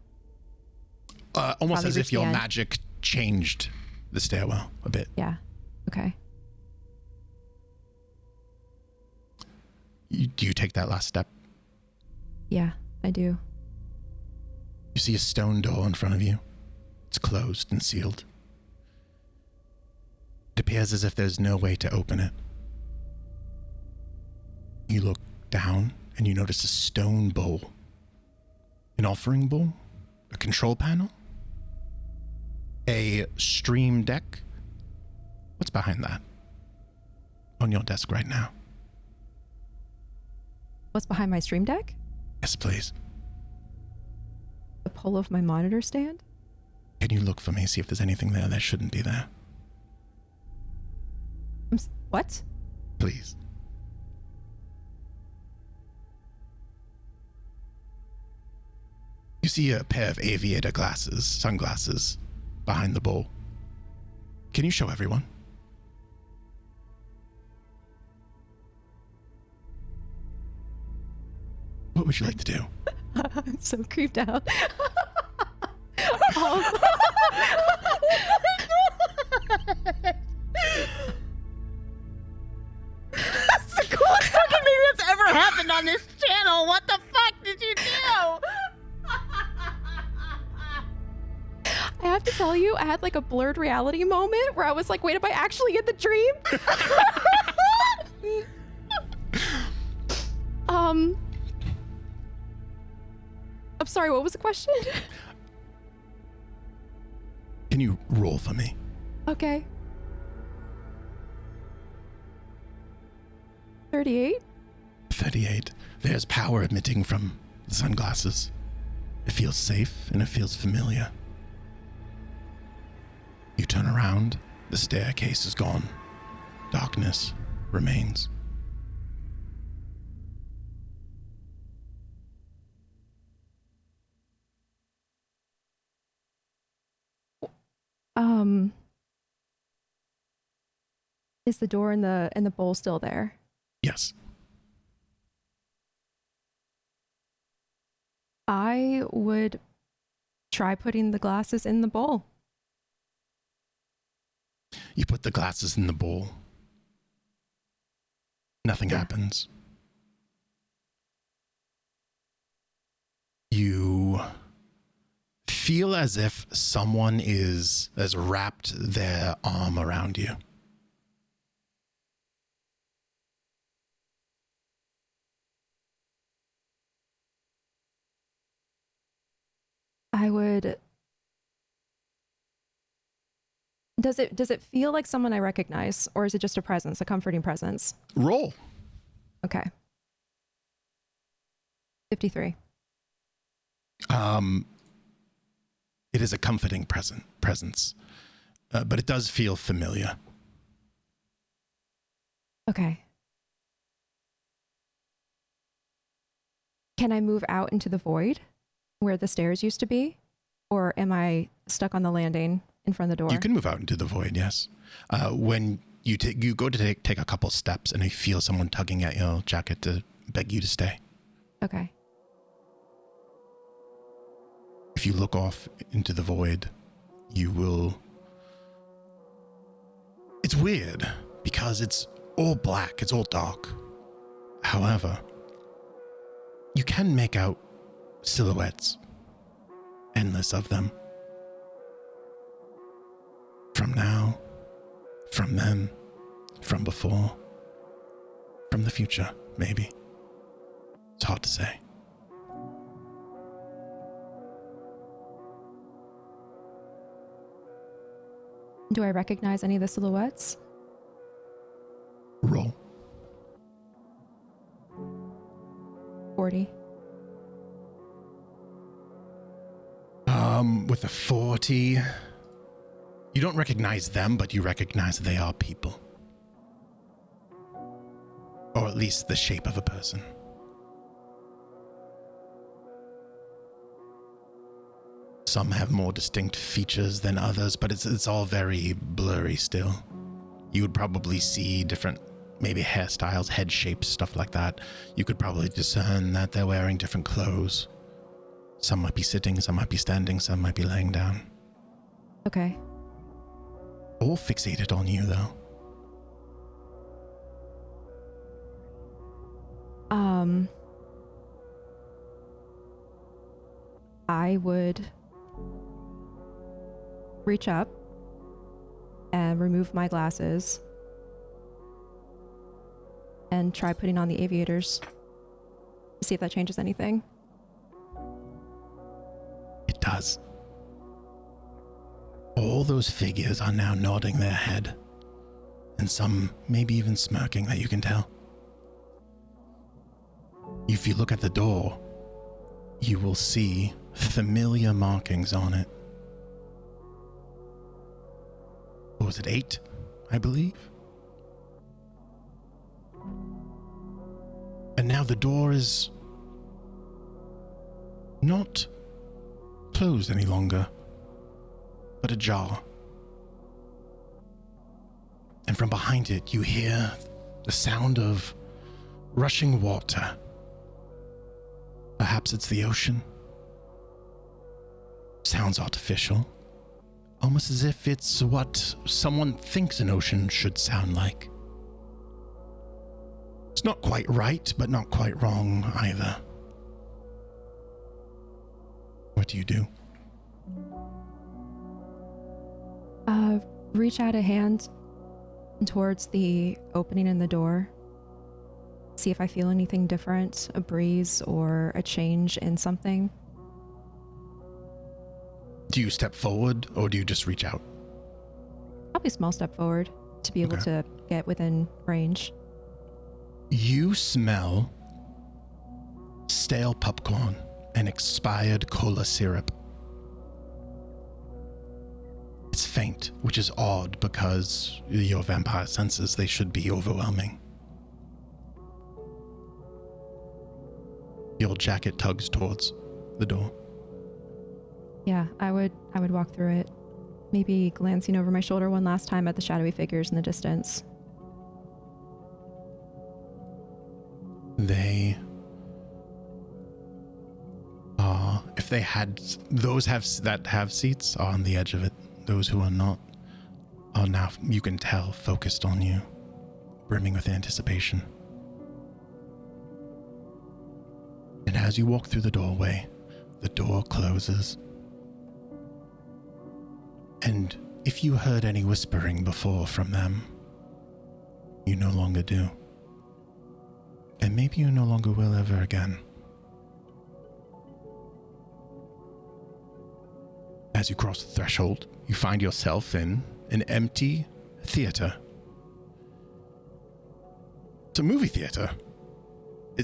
C: Almost
D: Probably
C: as if
D: reached
C: your
D: the end.
C: magic changed the stairwell a bit.
D: Yeah. Okay.
C: Do you take that last step?
D: Yeah, I do.
C: You see a stone door in front of you. It's closed and sealed. It appears as if there's no way to open it. You look down and you notice a stone bowl. An offering bowl? A control panel? A stream deck? What's behind that? On your desk right now.
D: What's behind my stream deck?
C: Yes, please.
D: The pull of my monitor stand?
C: Can you look for me, see if there's anything there that shouldn't be there?
D: What?
C: Please. You see a pair of aviator sunglasses, behind the bowl. Can you show everyone? What would you like to do?
D: I'm so creeped out.
G: That's the coolest fucking thing that's ever happened on this channel. What the fuck did you do?
D: I have to tell you, I had a blurred reality moment where I was like, wait, am I actually in the dream? I'm sorry, what was the question?
C: Can you roll for me?
D: Okay. 38?
C: 38. There's power emitting from the sunglasses. It feels safe and it feels familiar. You turn around, the staircase is gone. Darkness remains.
D: Is the door in the bowl still there?
C: Yes.
D: I would try putting the glasses in the bowl.
C: You put the glasses in the bowl. Nothing happens. You feel as if someone has wrapped their arm around you.
D: I would. Does it feel like someone I recognize, or is it just a presence, a comforting presence?
C: Roll.
D: Okay. 53.
C: It is a comforting presence, but it does feel familiar.
D: Okay. Can I move out into the void where the stairs used to be? Or am I stuck on the landing in front of the door?
C: You can move out into the void, yes. When you go to take a couple steps and you feel someone tugging at your jacket to beg you to stay.
D: Okay.
C: If you look off into the void, you will... It's weird because it's all black, it's all dark. However, you can make out silhouettes. Endless of them. From now, from then, from before, from the future, maybe. It's hard to say.
D: Do I recognize any of the silhouettes?
C: Roll.
D: 40.
C: With a 40, you don't recognize them, but you recognize they are people. Or at least the shape of a person. Some have more distinct features than others, but it's all very blurry still. You would probably see different, maybe hairstyles, head shapes, stuff like that. You could probably discern that they're wearing different clothes. Some might be sitting, some might be standing, some might be laying down.
D: Okay.
C: All fixated on you, though.
D: I would reach up and remove my glasses and try putting on the aviators. See if that changes anything.
C: It does. All those figures are now nodding their head, and some maybe even smirking, that you can tell. If you look at the door, you will see familiar markings on it. What was it, 8, I believe? And now the door is not closed any longer, but ajar. And from behind it, you hear the sound of rushing water. Perhaps it's the ocean. Sounds artificial. Almost as if it's what someone thinks an ocean should sound like. It's not quite right, but not quite wrong either. What do you do?
D: Reach out a hand towards the opening in the door. See if I feel anything different, a breeze or a change in something.
C: Do you step forward or do you just reach out?
D: Probably small step forward to be able to get within range.
C: You smell stale popcorn, and expired cola syrup. It's faint, which is odd because your vampire senses, they should be overwhelming. The old jacket tugs towards the door.
D: Yeah, I would walk through it, maybe glancing over my shoulder one last time at the shadowy figures in the distance.
C: They are, if they had, those that have seats are on the edge of it. Those who are not are now, you can tell, focused on you, brimming with anticipation. And as you walk through the doorway, the door closes. And if you heard any whispering before from them, you no longer do. And maybe you no longer will ever again. As you cross the threshold, you find yourself in an empty theater. It's a movie theater.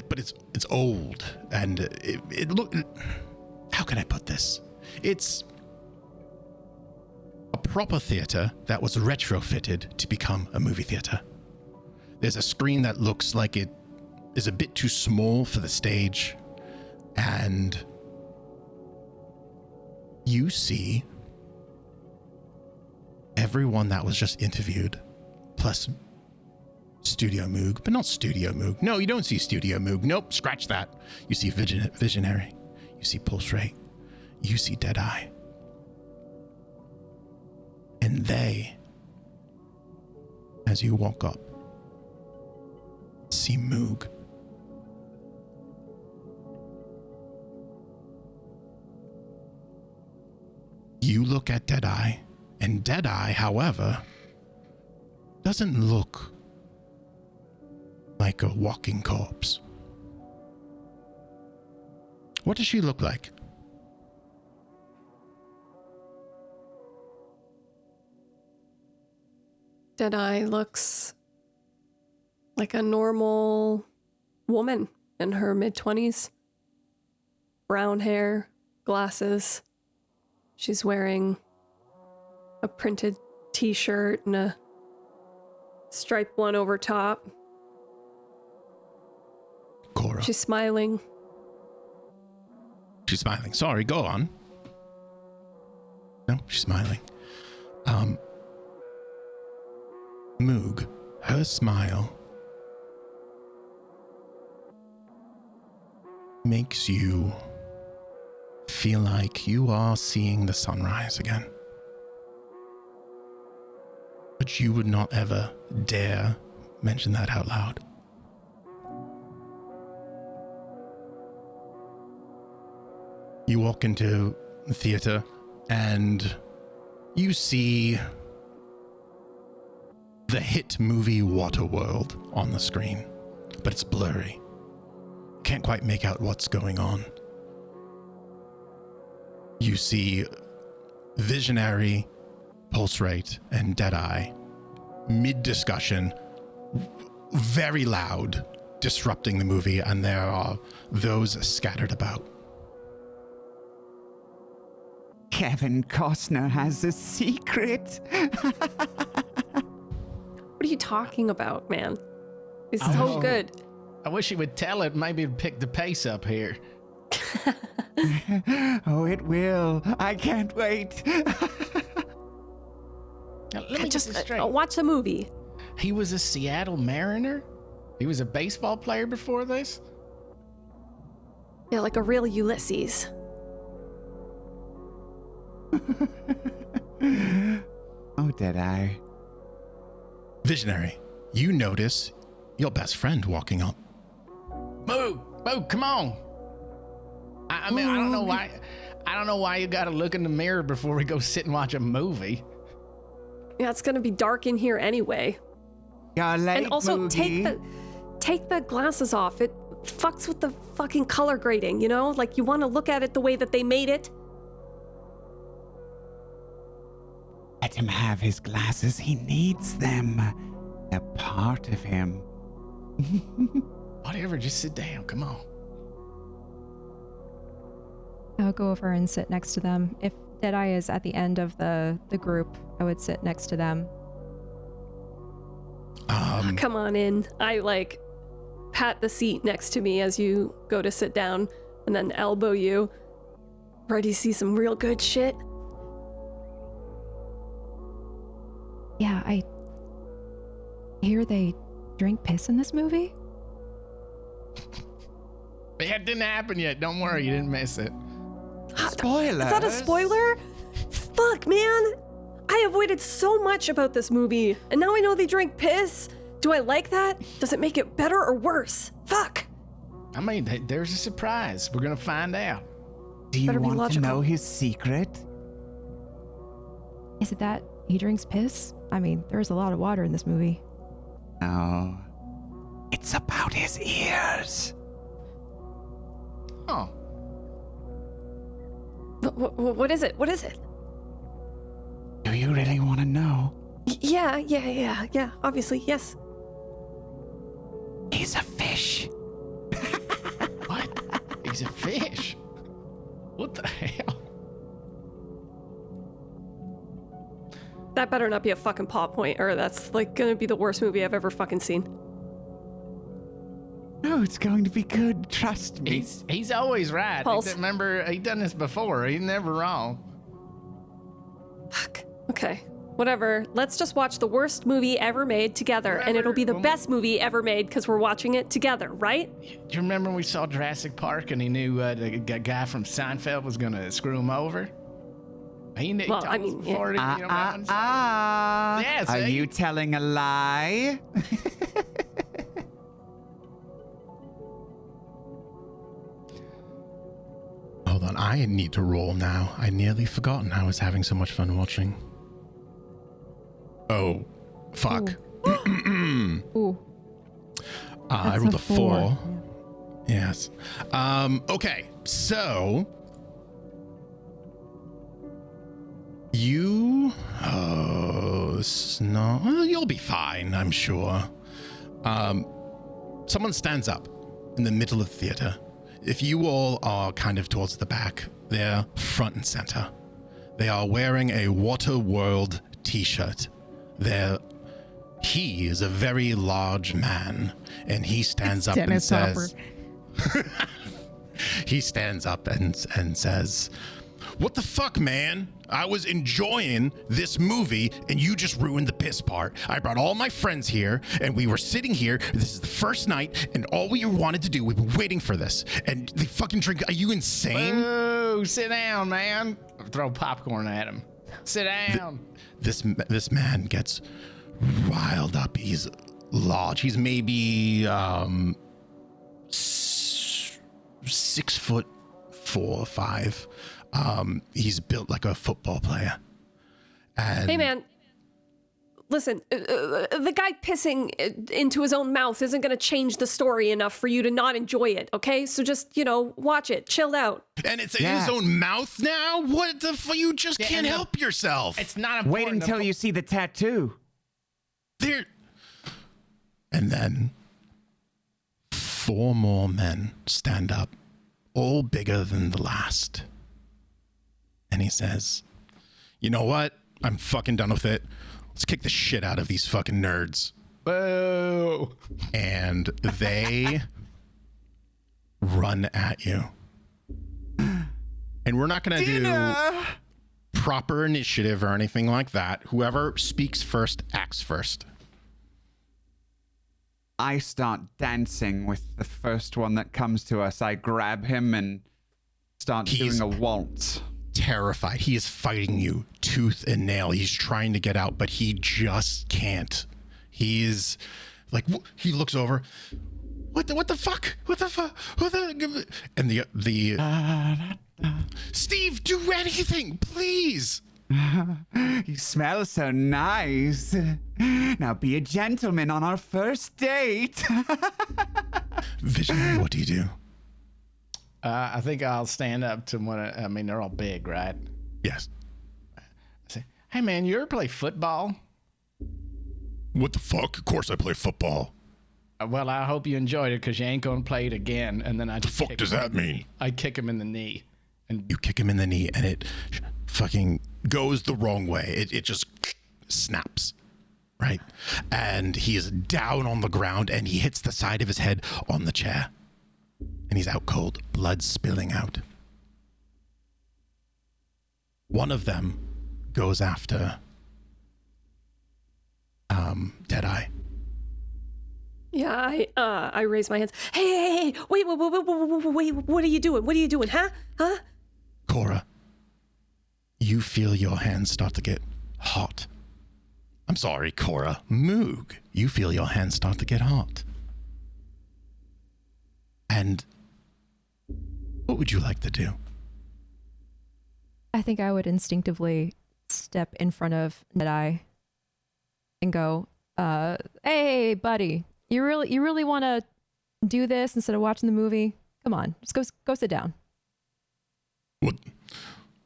C: But it's old, and it look. How can I put this? It's a proper theater that was retrofitted to become a movie theater. There's a screen that looks like it is a bit too small for the stage, and you see everyone that was just interviewed, plus Studio MOOG, but not Studio MOOG. No, you don't see Studio MOOG. Nope, scratch that. You see Visionary. You see Pulse Rate. You see Deadeye. And they, as you walk up, see MOOG. You look at Deadeye, and Deadeye, however, doesn't look like a walking corpse. What does she look like?
H: Deadeye looks like a normal woman in her mid-20s. Brown hair, glasses. She's wearing a printed t-shirt and a striped one over top.
C: Cora.
H: She's smiling.
C: She's smiling. Sorry, go on. No, she's smiling. Moog, her smile makes you feel like you are seeing the sunrise again. But you would not ever dare mention that out loud. You walk into the theater and you see the hit movie Waterworld on the screen, but it's blurry. Can't quite make out what's going on. You see Visionary, Pulse Rate, and Deadeye mid-discussion, very loud, disrupting the movie, and there are those scattered about.
F: Kevin Costner has a secret.
H: What are you talking about, man? It's so good.
E: I wish he would tell it. Maybe it'd pick the pace up here.
F: Oh, it will. I can't wait.
E: Now, let me
H: Just
E: get this straight.
H: watch the movie.
E: He was a Seattle Mariner? He was a baseball player before this?
H: Yeah, like a real Ulysses.
F: Oh, Deadeye.
C: Visionary, you notice your best friend walking up.
E: Moo, come on. I mean, I don't know why. I don't know why you gotta look in the mirror before we go sit and watch a movie.
H: Yeah, it's gonna be dark in here anyway.
F: You're late,
H: And also
F: Moogie.
H: take the glasses off. It fucks with the fucking color grading, you know? Like you want to look at it the way that they made it.
F: Let him have his glasses. He needs them. They're part of him.
E: Whatever, just sit down. Come on.
D: I'll go over and sit next to them. If Deadeye is at the end of the group, I would sit next to them.
H: Come on in. I like pat the seat next to me as you go to sit down and then elbow you. Ready to see some real good shit?
D: Yeah, I hear they drink piss in this movie.
E: Yeah, it didn't happen yet. Don't worry, you didn't miss it.
F: Spoilers.
H: Is that a spoiler? Fuck, man. I avoided so much about this movie, and now I know they drink piss. Do I like that? Does it make it better or worse? Fuck.
E: I mean, there's a surprise. We're gonna find out.
F: Do you
H: Better be
F: want to
H: logical.
F: know his secret?
D: Is it that he drinks piss? I mean, there's a lot of water in this movie.
F: No. It's about his ears.
E: Oh,
H: What is it? What is it?
F: Do you really want to know?
H: Yeah. Obviously, yes.
F: He's a fish.
E: what? He's a fish. What the hell?
H: That better not be a fucking plot point, or that's like gonna be the worst movie I've ever fucking seen.
F: No, it's going to be good. Trust me.
E: He's always right.
H: Pulse.
E: Remember, he done this before. He's never wrong.
H: Fuck. Okay. Whatever. Let's just watch the worst movie ever made together, and it'll be the best movie ever made because we're watching it together, right?
E: Do you remember when we saw Jurassic Park and he knew the guy from Seinfeld was gonna screw him over? He knew.
H: Well,
E: told
H: I
E: us
H: mean,
E: before he, you know, went on. Yeah,
F: Are
E: see?
F: you telling a lie?
C: Hold on, I need to roll now. I nearly forgotten I was having so much fun watching. Oh, fuck.
D: Ooh.
C: I
A: That's
C: rolled
A: a
C: a 4.
A: Yeah.
C: Yes. Okay, so you well, you'll be fine, I'm sure. Someone stands up in the middle of the theater. If you all are kind of towards the back, they're front and center. They are wearing a Waterworld t-shirt. He is a very large man, and he stands up and
G: Dennis
C: says, he stands up and says, "What the fuck, man? I was enjoying this movie and you just ruined the piss part. I brought all my friends here and we were sitting here. This is the first night and all we wanted to do, we've been waiting for this. And they fucking drink. Are you insane?"
E: Oh, sit down, man. Throw popcorn at him. Sit down.
C: This man gets riled up. He's large. He's maybe 6'4" or 5". He's built like a football player. And
H: Hey, man. Listen, the guy pissing into his own mouth isn't going to change the story enough for you to not enjoy it, okay? So just, watch it. Chilled out.
C: And it's in his own mouth now? What the fuck? You just can't help yourself.
E: It's not important.
F: Wait until you see the tattoo.
C: And then 4 more men stand up, all bigger than the last. And he says, "You know what? I'm fucking done with it. Let's kick the shit out of these fucking nerds."
E: Boo.
C: And they run at you. And we're not going to do proper initiative or anything like that. Whoever speaks first acts first.
F: I start dancing with the first one that comes to us. I grab him and start doing a waltz.
C: Terrified. He is fighting you tooth and nail. He's trying to get out, but he just can't. He is like, he looks over. What the fuck? What the fuck? And the Steve, do anything, please.
F: You smell so nice. Now be a gentleman on our first date.
C: Visionary, what do you do?
E: I think I'll stand up to one. I mean, they're all big, right?
C: Yes.
E: I say, "Hey, man, you ever play football?"
C: What the fuck? Of course I play football.
E: Well, I hope you enjoyed it because you ain't gonna play it again. And then I just
C: The fuck does that mean?
E: I kick him in the knee. And
C: You kick him in the knee, and it fucking goes the wrong way. It just snaps, right? And he is down on the ground, and he hits the side of his head on the chair. And he's out cold, blood spilling out. One of them goes after Deadeye.
H: Yeah, I raise my hands. Hey, wait, what are you doing? What are you doing, huh?
C: Cora, you feel your hands start to get hot. I'm sorry, Cora. Moog, you feel your hands start to get hot. And what would you like to do?
D: I think I would instinctively step in front of Deadeye and go, hey, buddy, you really want to do this instead of watching the movie? Come on, just go sit down.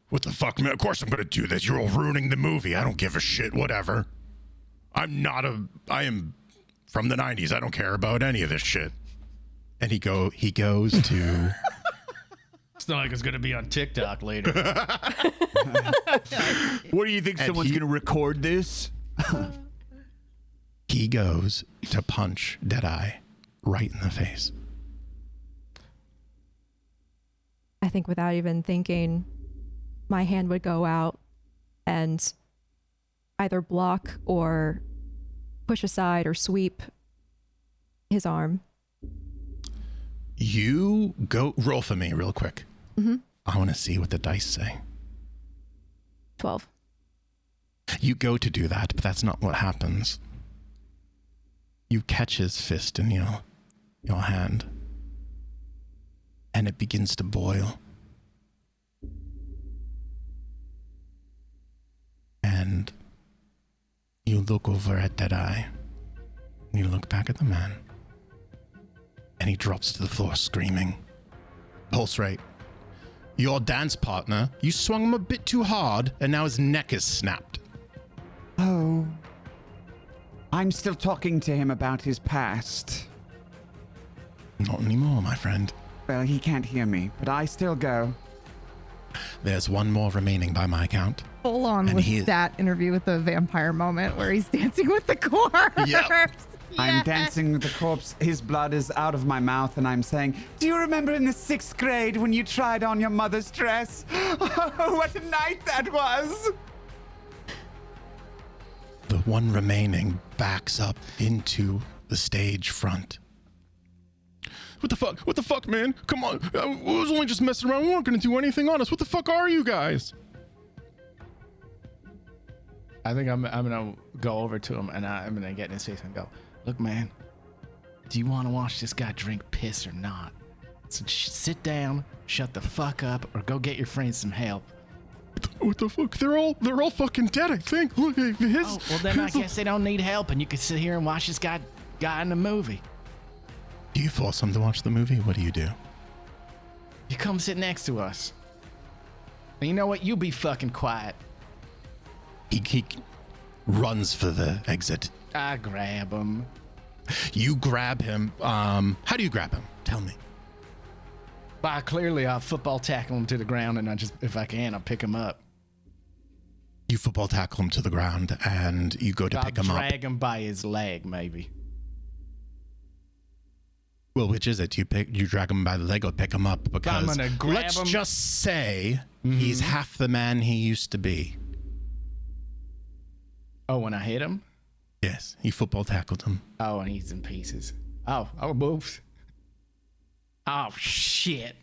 C: What the fuck, man? Of course I'm gonna do this. You're all ruining the movie. I don't give a shit, whatever. I am from the 90s. I don't care about any of this shit. And he goes to...
E: It's not like it's going to be on TikTok later.
F: What do you think?
C: And
F: Someone's going to record this?
C: He goes to punch Deadeye right in the face.
D: I think without even thinking, my hand would go out and either block or push aside or sweep his arm.
C: You go roll for me real quick.
D: Mm-hmm.
C: I want to see what the dice say.
D: 12.
C: You go to do that, but that's not what happens. You catch his fist in your hand, and it begins to boil. And you look over at Deadeye, and you look back at the man, and he drops to the floor screaming. Pulse rate. Your dance partner, you swung him a bit too hard, and now his neck is snapped.
F: Oh. I'm still talking to him about his past.
C: Not anymore, my friend.
F: Well, he can't hear me, but I still go.
C: There's one more remaining by my count.
G: Full on
C: And
G: with
C: he-
G: stat interview with the vampire moment where he's dancing with the corpse.
C: Yep.
F: I'm dancing with the corpse. His blood is out of my mouth, and I'm saying, do you remember in the 6th grade when you tried on your mother's dress? Oh, what a night that was!
C: The one remaining backs up into the stage front. What the fuck? What the fuck, man? Come on. I was only just messing around. We weren't going to do anything on us. What the fuck are you guys?
E: I think I'm going to go over to him and I'm going to get in his face and go, look, man, do you want to watch this guy drink piss or not? So sit down, shut the fuck up, or go get your friends some help.
C: What the fuck? They're all fucking dead, I think. Look, his...
E: Oh, well, then I guess they don't need help and you can sit here and watch this guy in the movie.
C: Do you force them to watch the movie? What do you do?
E: You come sit next to us. And you know what? You be fucking quiet.
C: He runs for the exit.
E: I grab him.
C: You grab him. How do you grab him? Tell me.
E: By clearly, I'll football tackle him to the ground, and if I can, I'll pick him up.
C: You football tackle him to the ground, and you go to pick him up.
E: I'll drag him by his leg, maybe.
C: Well, which is it? You drag him by the leg or pick him up? Because
E: I'm gonna grab
C: let's
E: him.
C: just say he's half the man he used to be.
E: Oh, when I hit him?
C: Yes, you football tackled him.
E: Oh, and he's in pieces. Oh, oops. Oh, shit.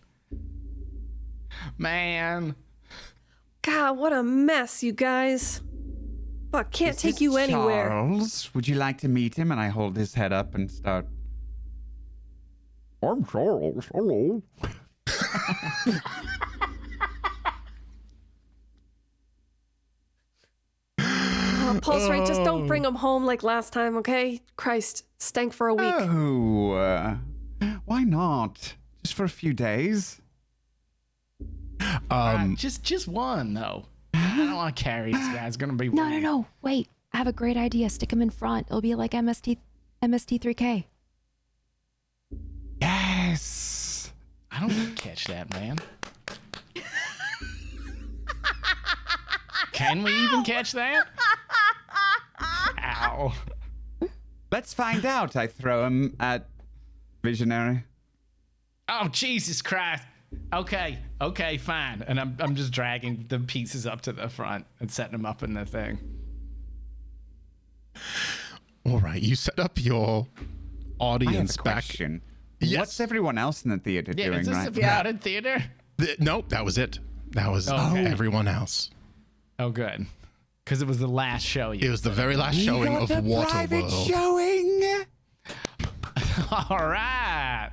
E: Man.
H: God, what a mess, you guys. Fuck, can't
F: This
H: take
F: is
H: you anywhere.
F: Charles, would you like to meet him? And I hold his head up and start. I'm Charles. Hello.
H: Pulse rate, just don't bring him home like last time, okay? Christ, stank for a week.
F: Oh, why not? Just for a few days.
E: Just one, though. I don't want to carry this guy. It's going to be
D: No. Wait, I have a great idea. Stick him in front. It'll be like MST3K.
F: Yes.
E: I don't catch that, man. Can we even catch that? Ow.
F: Let's find out. I throw him at Visionary.
E: Oh, Jesus Christ. Okay, fine. And I'm just dragging the pieces up to the front and setting them up in the thing.
C: All right, you set up your audience back.
F: Question.
C: Yes.
F: What's everyone else in the theater
E: Yeah,
F: doing
E: is this
F: right
E: a crowded theater?
C: Nope, that was it. That was
E: Okay.
C: everyone else.
E: Oh, good. Because it was the last show.
C: It was the very last showing of
F: private
C: Waterworld.
F: showing.
E: All right.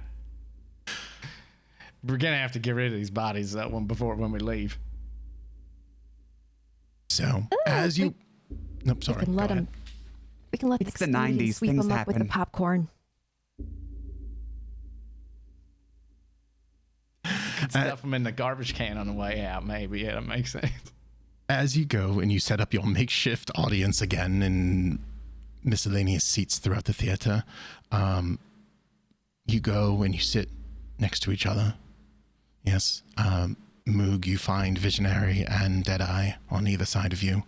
E: We're going to have to get rid of these bodies when we leave.
C: So, as you... Nope, sorry.
D: We can let
C: go
D: them. We can let
F: It's
D: the
F: the 90s,
D: sweep
F: things
D: them up with the
F: happen.
D: popcorn.
E: Stuff them in the garbage can on the way out, maybe. Yeah, that makes sense.
C: As you go and you set up your makeshift audience again in miscellaneous seats throughout the theater, you go and you sit next to each other. Yes. Moog, you find Visionary and Deadeye on either side of you.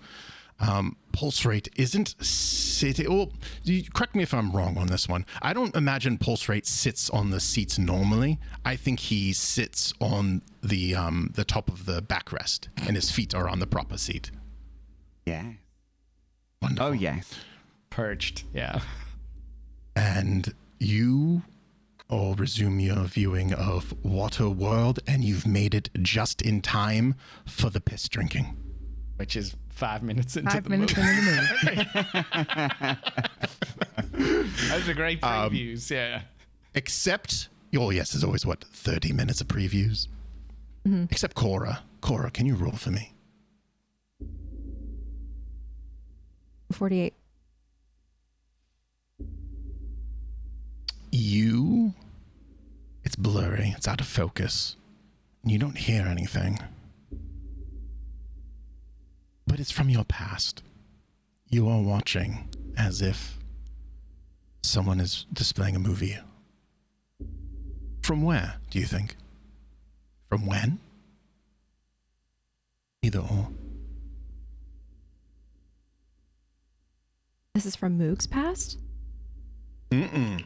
C: Pulse Rate isn't sitting... Well, correct me if I'm wrong on this one. I don't imagine Pulse Rate sits on the seats normally. I think he sits on the top of the backrest, and his feet are on the proper seat.
F: Yeah.
C: Wonderful.
F: Oh, yes.
E: Perched, yeah.
C: And you all resume your viewing of Waterworld, and you've made it just in time for the piss drinking.
E: Which is 5 minutes into the
G: Into
E: movie.
G: the movie.
E: Those are great previews, yeah.
C: Except, oh yes, there's always, 30 minutes of previews?
D: Mm-hmm.
C: Except Cora. Cora, can you roll for me?
D: 48.
C: It's blurry, it's out of focus, and you don't hear anything. But it's from your past. You are watching as if someone is displaying a movie. From where, do you think? From when? Either or.
D: This is from Moog's past?
C: Mm-mm.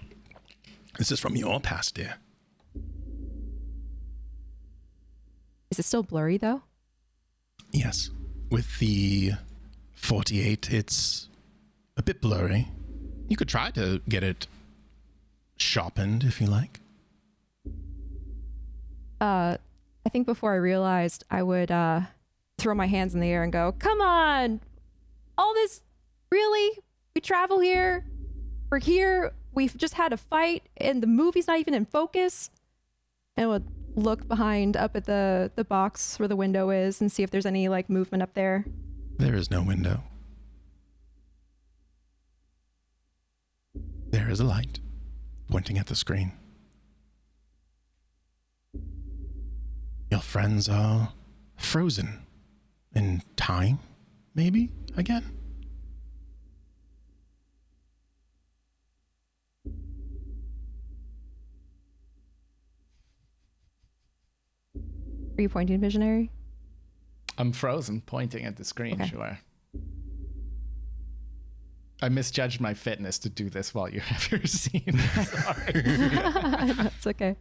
C: This is from your past, dear.
D: Is it still blurry, though?
C: Yes. With the 48, it's a bit blurry. You could try to get it sharpened if you like.
D: I think before I realized, I would throw my hands in the air and go, "Come on! All this, really? We travel here? We're here. We've just had a fight, and the movie's not even in focus." And I would look behind up at the box where the window is and see if there's any like movement up there.
C: There is no window. There is a light pointing at the screen. Your friends are frozen in time, maybe, again?
D: Are you pointing, Visionary?
E: I'm frozen, pointing at the screen,
D: Okay.
E: sure. I misjudged my fitness to do this while you have your scene. Sorry.
D: That's okay.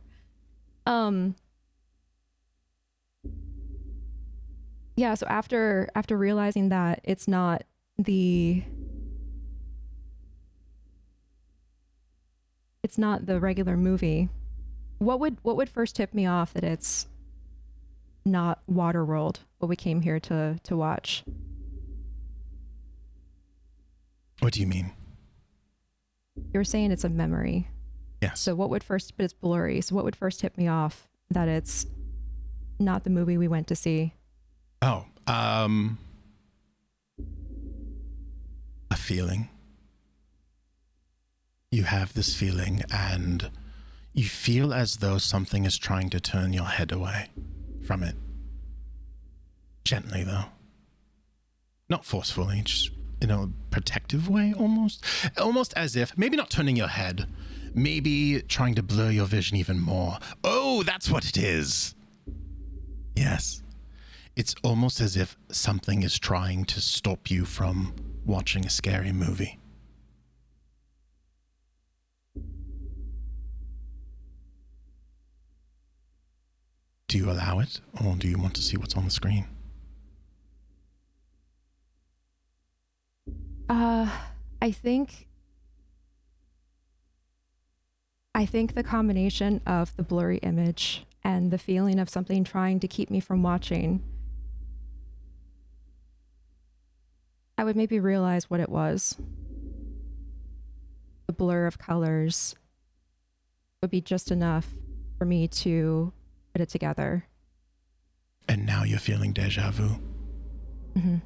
D: Yeah, so after realizing that it's not the regular movie, what would first tip me off that it's not Waterworld, what we came here to watch?
C: What do you mean?
D: You were saying it's a memory.
C: Yes.
D: So what would first, but it's blurry. So what would first tip me off that it's not the movie we went to see?
C: Oh, a feeling. You have this feeling and you feel as though something is trying to turn your head away from it. Gently, though. Not forcefully, just in a protective way, almost. Almost as if, maybe not turning your head, maybe trying to blur your vision even more. Oh, that's what it is. Yes. It's almost as if something is trying to stop you from watching a scary movie. Do you allow it, or do you want to see what's on the screen?
D: I think the combination of the blurry image and the feeling of something trying to keep me from watching, I would maybe realize what it was. The blur of colors would be just enough for me to put it together.
C: And now you're feeling deja vu.
D: Mm-hmm.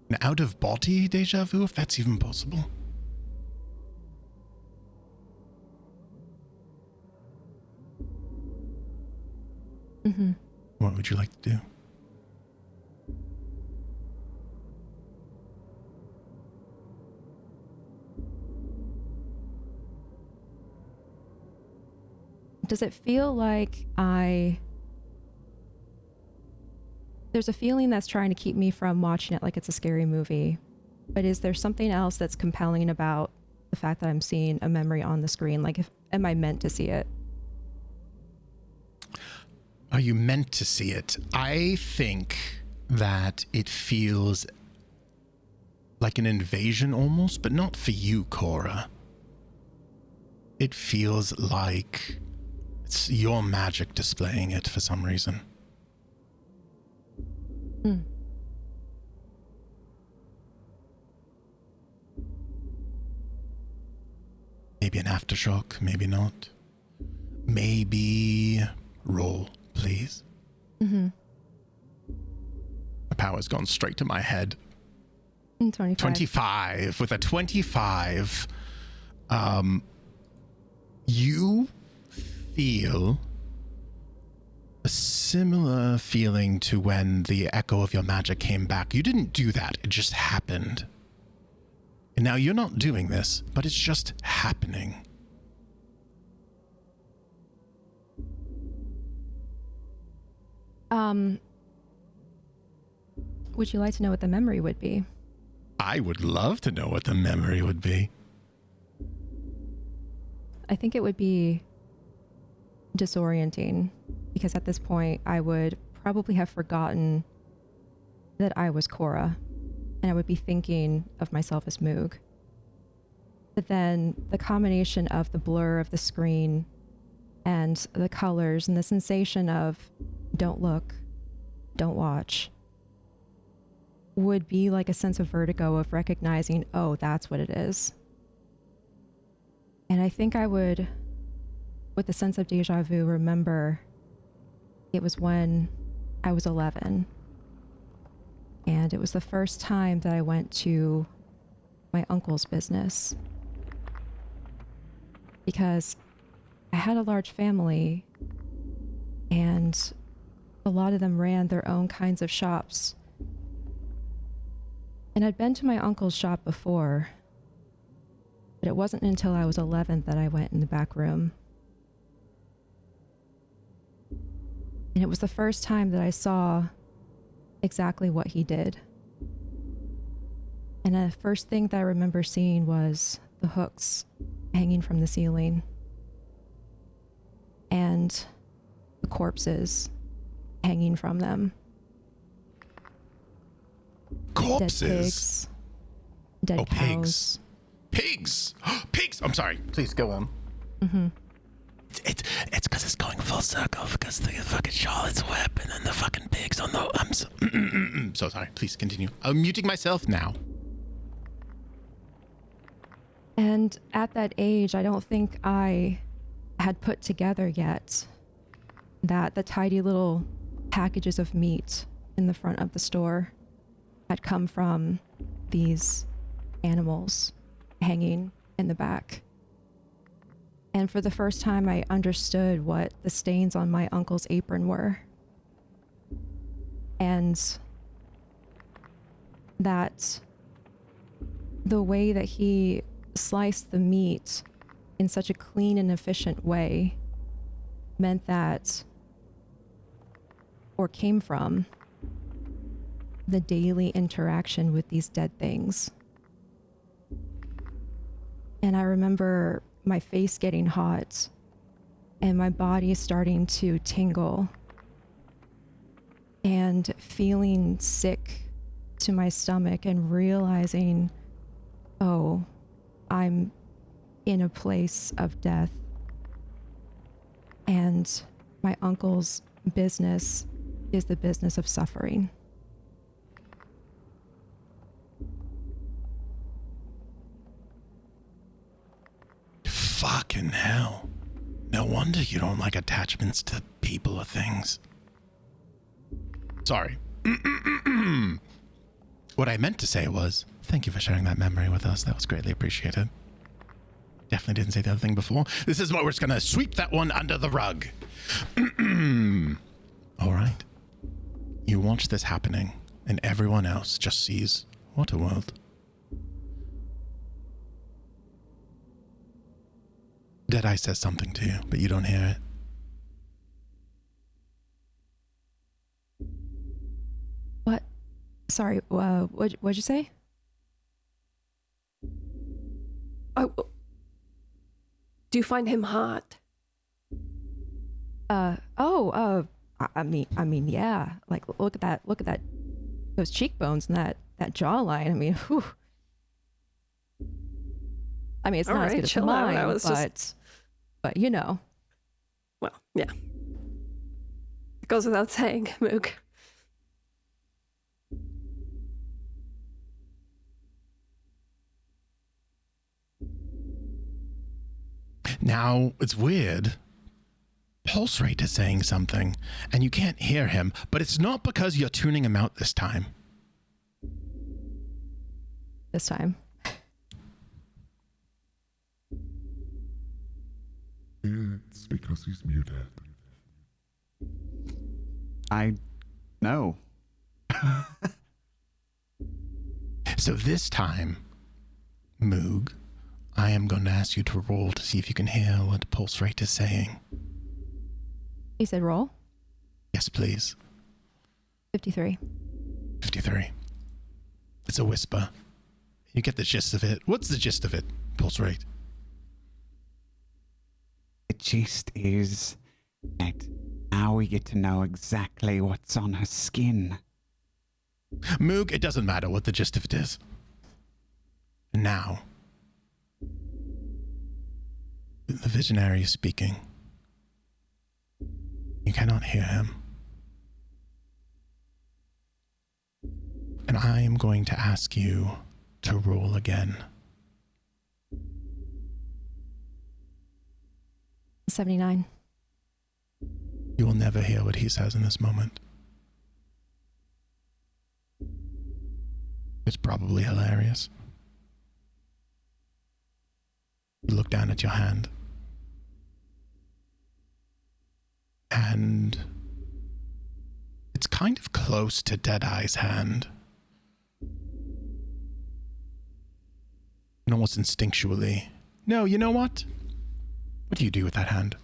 C: An out-of-body deja vu, if that's even possible.
D: Mm-hmm.
C: What would you like to do?
D: Does it feel like there's a feeling that's trying to keep me from watching it like it's a scary movie, but is there something else that's compelling about the fact that I'm seeing a memory on the screen? Like, am I meant to see it?
C: Are you meant to see it? I think that it feels like an invasion almost, but not for you, Cora. It feels like it's your magic displaying it for some reason.
D: Mm.
C: Maybe an aftershock, maybe not. Maybe roll, please.
D: Mm-hmm.
C: The power's gone straight to my head.
D: 25.
C: 25. With a 25, you feel a similar feeling to when the echo of your magic came back. You didn't do that. It just happened. And now you're not doing this, but it's just happening.
D: Would you like to know what the memory would be?
C: I would love to know what the memory would be.
D: I think it would be disorienting, because at this point I would probably have forgotten that I was Cora, and I would be thinking of myself as Moog. But then the combination of the blur of the screen and the colors and the sensation of don't look, don't watch, would be like a sense of vertigo of recognizing, oh, that's what it is. And I think I would, with a sense of deja vu, remember it was when I was 11. And it was the first time that I went to my uncle's business. Because I had a large family, and a lot of them ran their own kinds of shops. And I'd been to my uncle's shop before, but it wasn't until I was 11 that I went in the back room. And it was the first time that I saw exactly what he did. And the first thing that I remember seeing was the hooks hanging from the ceiling and the corpses hanging from them.
C: Corpses?
D: Dead pigs, dead cows.
C: Pigs. Pigs! Pigs! I'm sorry. Please go on.
D: Mm-hmm.
C: It's because it's going full circle, because the fucking Charlotte's Web and then the fucking pigs on the... I'm so sorry. Please continue. I'm muting myself now.
D: And at that age, I don't think I had put together yet that the tidy little packages of meat in the front of the store had come from these animals hanging in the back. And for the first time, I understood what the stains on my uncle's apron were. And that the way that he sliced the meat in such a clean and efficient way meant that, or came from, the daily interaction with these dead things. And I remember my face getting hot and my body starting to tingle and feeling sick to my stomach and realizing, oh, I'm in a place of death. And my uncle's business is the business of suffering.
C: Fucking hell. No wonder you don't like attachments to people or things. Sorry. What I meant to say was, thank you for sharing that memory with us. That was greatly appreciated. Definitely didn't say the other thing before. This is what we're just gonna sweep that one under the rug. All right. You watch this happening, and everyone else just sees, what a world. Deadeye says something to you, but you don't hear it.
D: What? Sorry, what'd you say?
H: Oh, do you find him hot?
D: I mean, yeah. Like, look at that, those cheekbones and that jawline. I mean, whew. I mean, it's not as good as mine, but you know.
H: Well, yeah. It goes without saying, Moog.
C: Now, it's weird. Pulse rate is saying something, and you can't hear him, but it's not because you're tuning him out this time.
D: This time.
I: It's because he's muted.
F: I know.
C: So this time, Moog, I am going to ask you to roll to see if you can hear what pulse rate is saying.
D: You said roll?
C: Yes, please.
D: 53.
C: 53. It's a whisper. You get the gist of it. What's the gist of it, pulse rate?
F: The gist is that now we get to know exactly what's on her skin.
C: Moog, it doesn't matter what the gist of it is. Now, the visionary is speaking. You cannot hear him. And I am going to ask you to roll again.
D: 79.
C: You will never hear what he says in this moment. It's probably hilarious. You look down at your hand. And it's kind of close to Deadeye's hand. And almost instinctually. No, you know what? What do you do with that hand?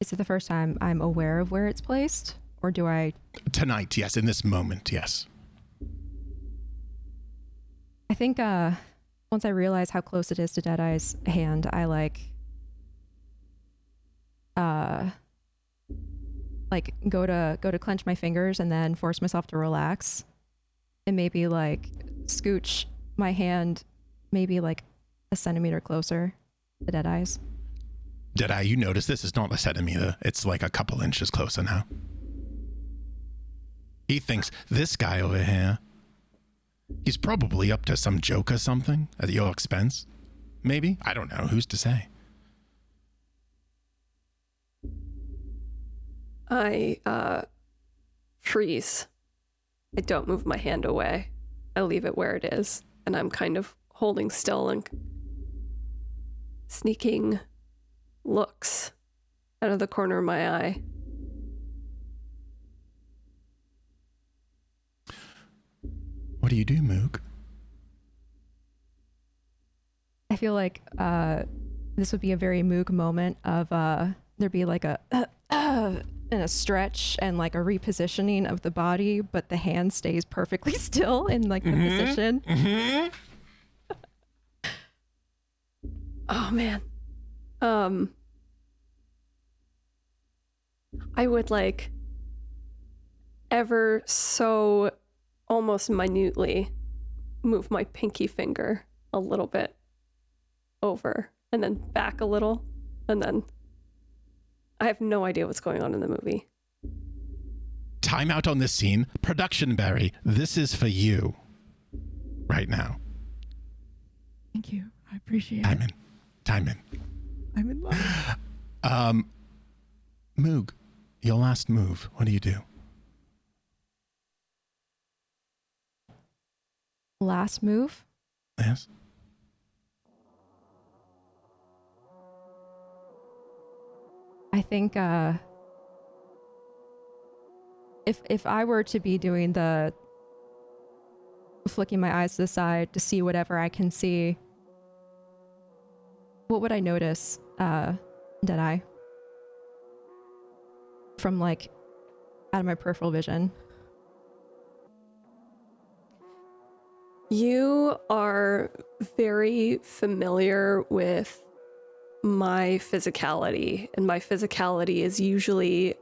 D: Is it the first time I'm aware of where it's placed? Or do I...
C: Tonight, yes. In this moment, yes.
D: I think once I realize how close it is to Deadeye's hand, I go to clench my fingers and then force myself to relax and maybe scooch my hand maybe a centimeter closer to Deadeye's.
C: Deadeye, you notice this is not a centimeter. It's like a couple inches closer now. He thinks this guy over here, he's probably up to some joke or something at your expense. Maybe? I don't know. Who's to say?
H: I freeze. I don't move my hand away. I leave it where it is, and I'm kind of holding still and sneaking looks out of the corner of my eye.
C: What do you do, Moog?
D: I feel like this would be a very Moog moment of there'd be in a stretch and like a repositioning of the body, but the hand stays perfectly still in like the position.
H: Oh man. I would like ever so almost minutely move my pinky finger a little bit over and then back a little, and then I have no idea what's going on in the movie.
C: Time out on this scene. Productionberry, this is for you right now.
A: Thank you. I appreciate
C: Time
A: it.
C: in. Time in.
A: I'm in love.
C: Moog, your last move. What do you do?
D: Last move?
C: Yes?
D: I think if I were to be doing the flicking my eyes to the side to see whatever I can see, what would I notice, Deadeye? From like out of my peripheral vision.
H: You are very familiar with my physicality, and my physicality is usually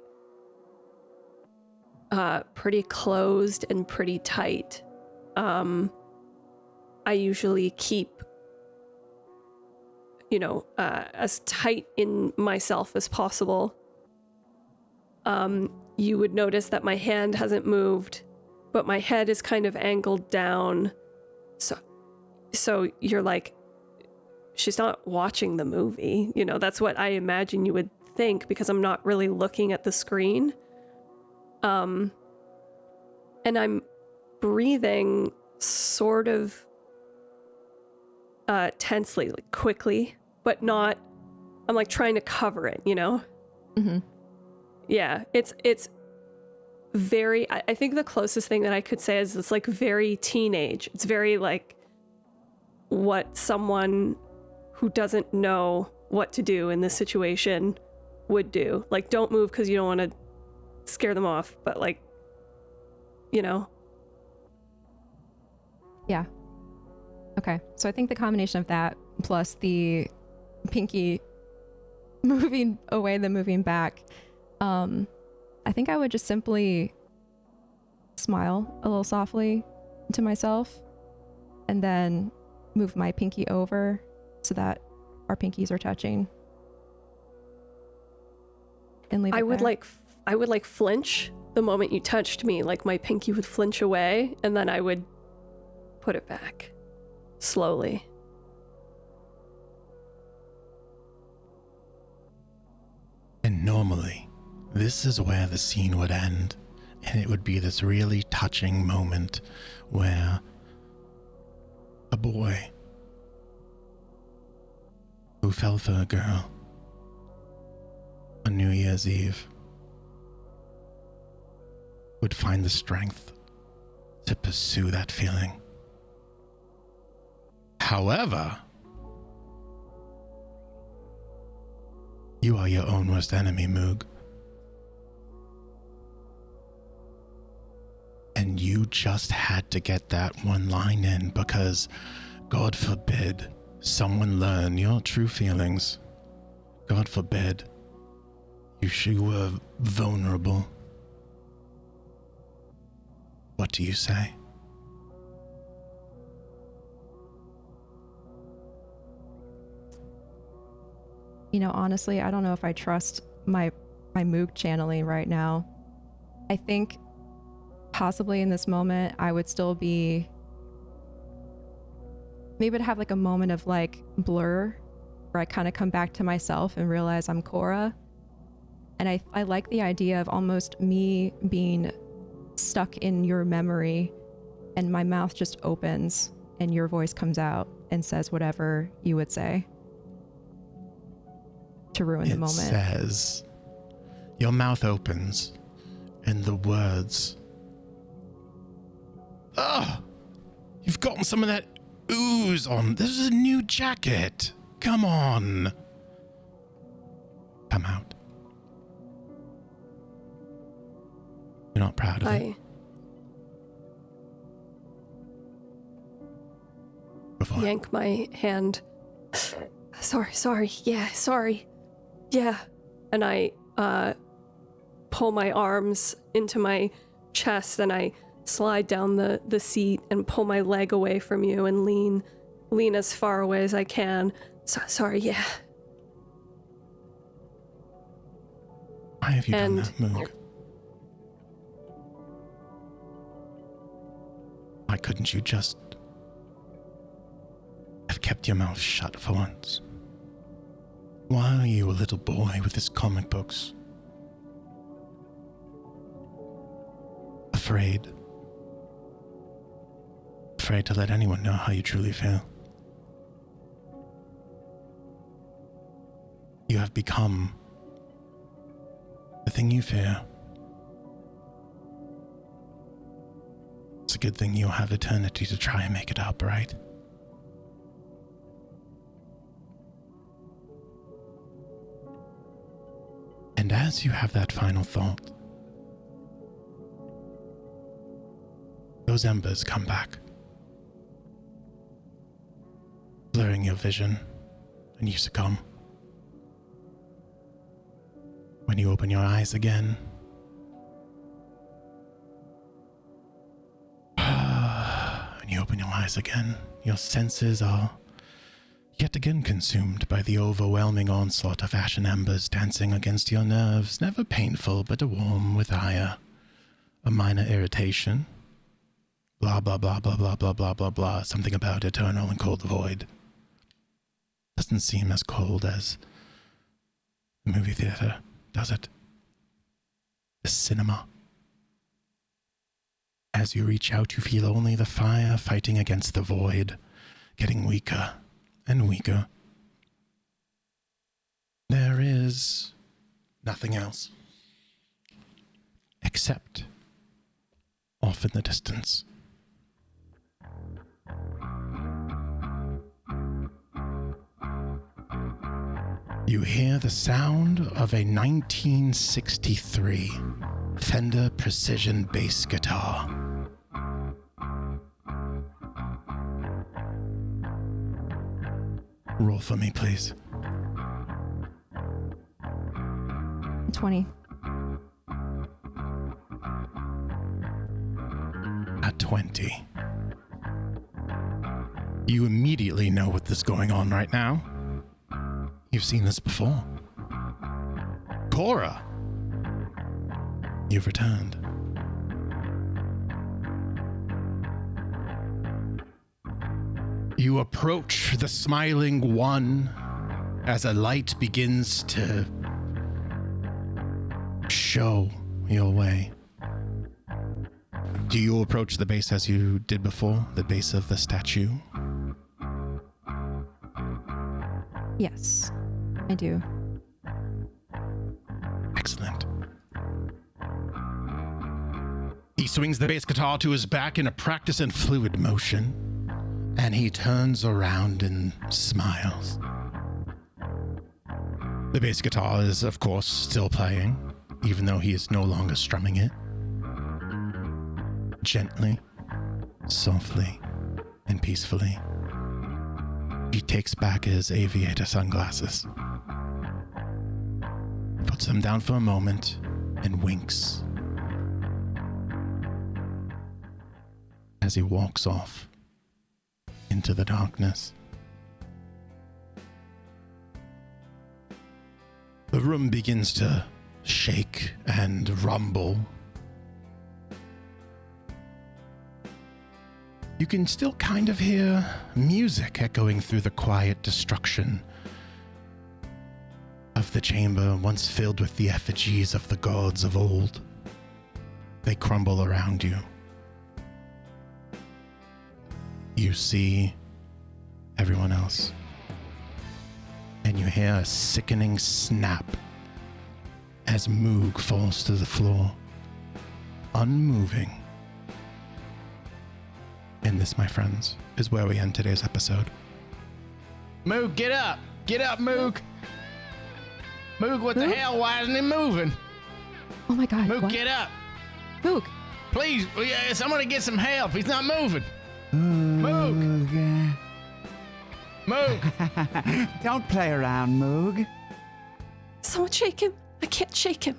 H: pretty closed and pretty tight. I usually keep, as tight in myself as possible. You would notice that my hand hasn't moved, but my head is kind of angled down. So you're like, she's not watching the movie. That's what I imagine you would think, because I'm not really looking at the screen. And I'm breathing sort of tensely, like quickly, but not, I'm like trying to cover it,
D: Mm-hmm.
H: Yeah, it's very, I think the closest thing that I could say is it's like very teenage. It's very like what someone who doesn't know what to do in this situation would do. Like, don't move because you don't want to scare them off, but like,
D: Yeah. Okay. So I think the combination of that plus the pinky moving away, then moving back, I think I would just simply smile a little softly to myself and then move my pinky over so that our pinkies are touching. And leave it
H: I would
D: there.
H: like flinch the moment you touched me, like my pinky would flinch away, and then I would put it back slowly.
C: And normally, this is where the scene would end, and it would be this really touching moment where a boy who fell for a girl on New Year's Eve would find the strength to pursue that feeling. However, you are your own worst enemy, Moog. And you just had to get that one line in because, God forbid, someone learn your true feelings. God forbid, you were vulnerable. What do you say?
D: Honestly, I don't know if I trust my MOOG channeling right now. I think possibly in this moment, I would still be maybe to have like a moment of like blur where I kind of come back to myself and realize I'm Cora. And I like the idea of almost me being stuck in your memory and my mouth just opens and your voice comes out and says whatever you would say to ruin the moment.
C: It says, your mouth opens and the words, you've gotten some of that ooze on. This is a new jacket. Come on. Come out. You're not proud of it? Go for it.
H: Yank my hand. Sorry. Yeah, sorry. Yeah. And I pull my arms into my chest and I slide down the seat and pull my leg away from you and lean as far away as I can. Sorry, yeah.
C: Why have you done that, Moog? Why couldn't you just have kept your mouth shut for once? Why are you a little boy with his comic books? Afraid to let anyone know how you truly feel. You have become the thing you fear. It's a good thing you'll have eternity to try and make it up, right? And as you have that final thought, those embers come back, blurring your vision, and you succumb. When you open your eyes again, your senses are yet again consumed by the overwhelming onslaught of ashen embers dancing against your nerves, never painful, but a warm with ire, a minor irritation. Blah, blah, blah, blah, blah, blah, blah, blah, blah, something about eternal and cold void. Doesn't seem as cold as the movie theater, does it? The cinema. As you reach out, you feel only the fire fighting against the void, getting weaker and weaker. There is nothing else. Except off in the distance. You hear the sound of a 1963 Fender Precision bass guitar. Roll for me, please.
D: 20.
C: At 20. You immediately know what is going on right now. You've seen this before. Cora! You've returned. You approach the smiling one as a light begins to show your way. Do you approach the base as you did before, the base of the statue?
D: Yes, I do.
C: Excellent. He swings the bass guitar to his back in a practice and fluid motion, and he turns around and smiles. The bass guitar is, of course, still playing, even though he is no longer strumming it. Gently, softly, and peacefully, he takes back his aviator sunglasses, puts them down for a moment, and winks as he walks off into the darkness. The room begins to shake and rumble. You can still kind of hear music echoing through the quiet destruction of the chamber once filled with the effigies of the gods of old. They crumble around you. You see everyone else, and you hear a sickening snap as Moog falls to the floor, unmoving. And this, my friends, is where we end today's episode.
E: Moog, get up! Get up, Moog! Moog, what the hell? Why isn't he moving?
D: Oh my god.
E: Moog,
D: what?
E: get up!
D: Moog.
E: Please, somebody get some help. He's not moving. Moog. Moog.
F: Don't play around, Moog.
H: Someone shake him. I can't shake him.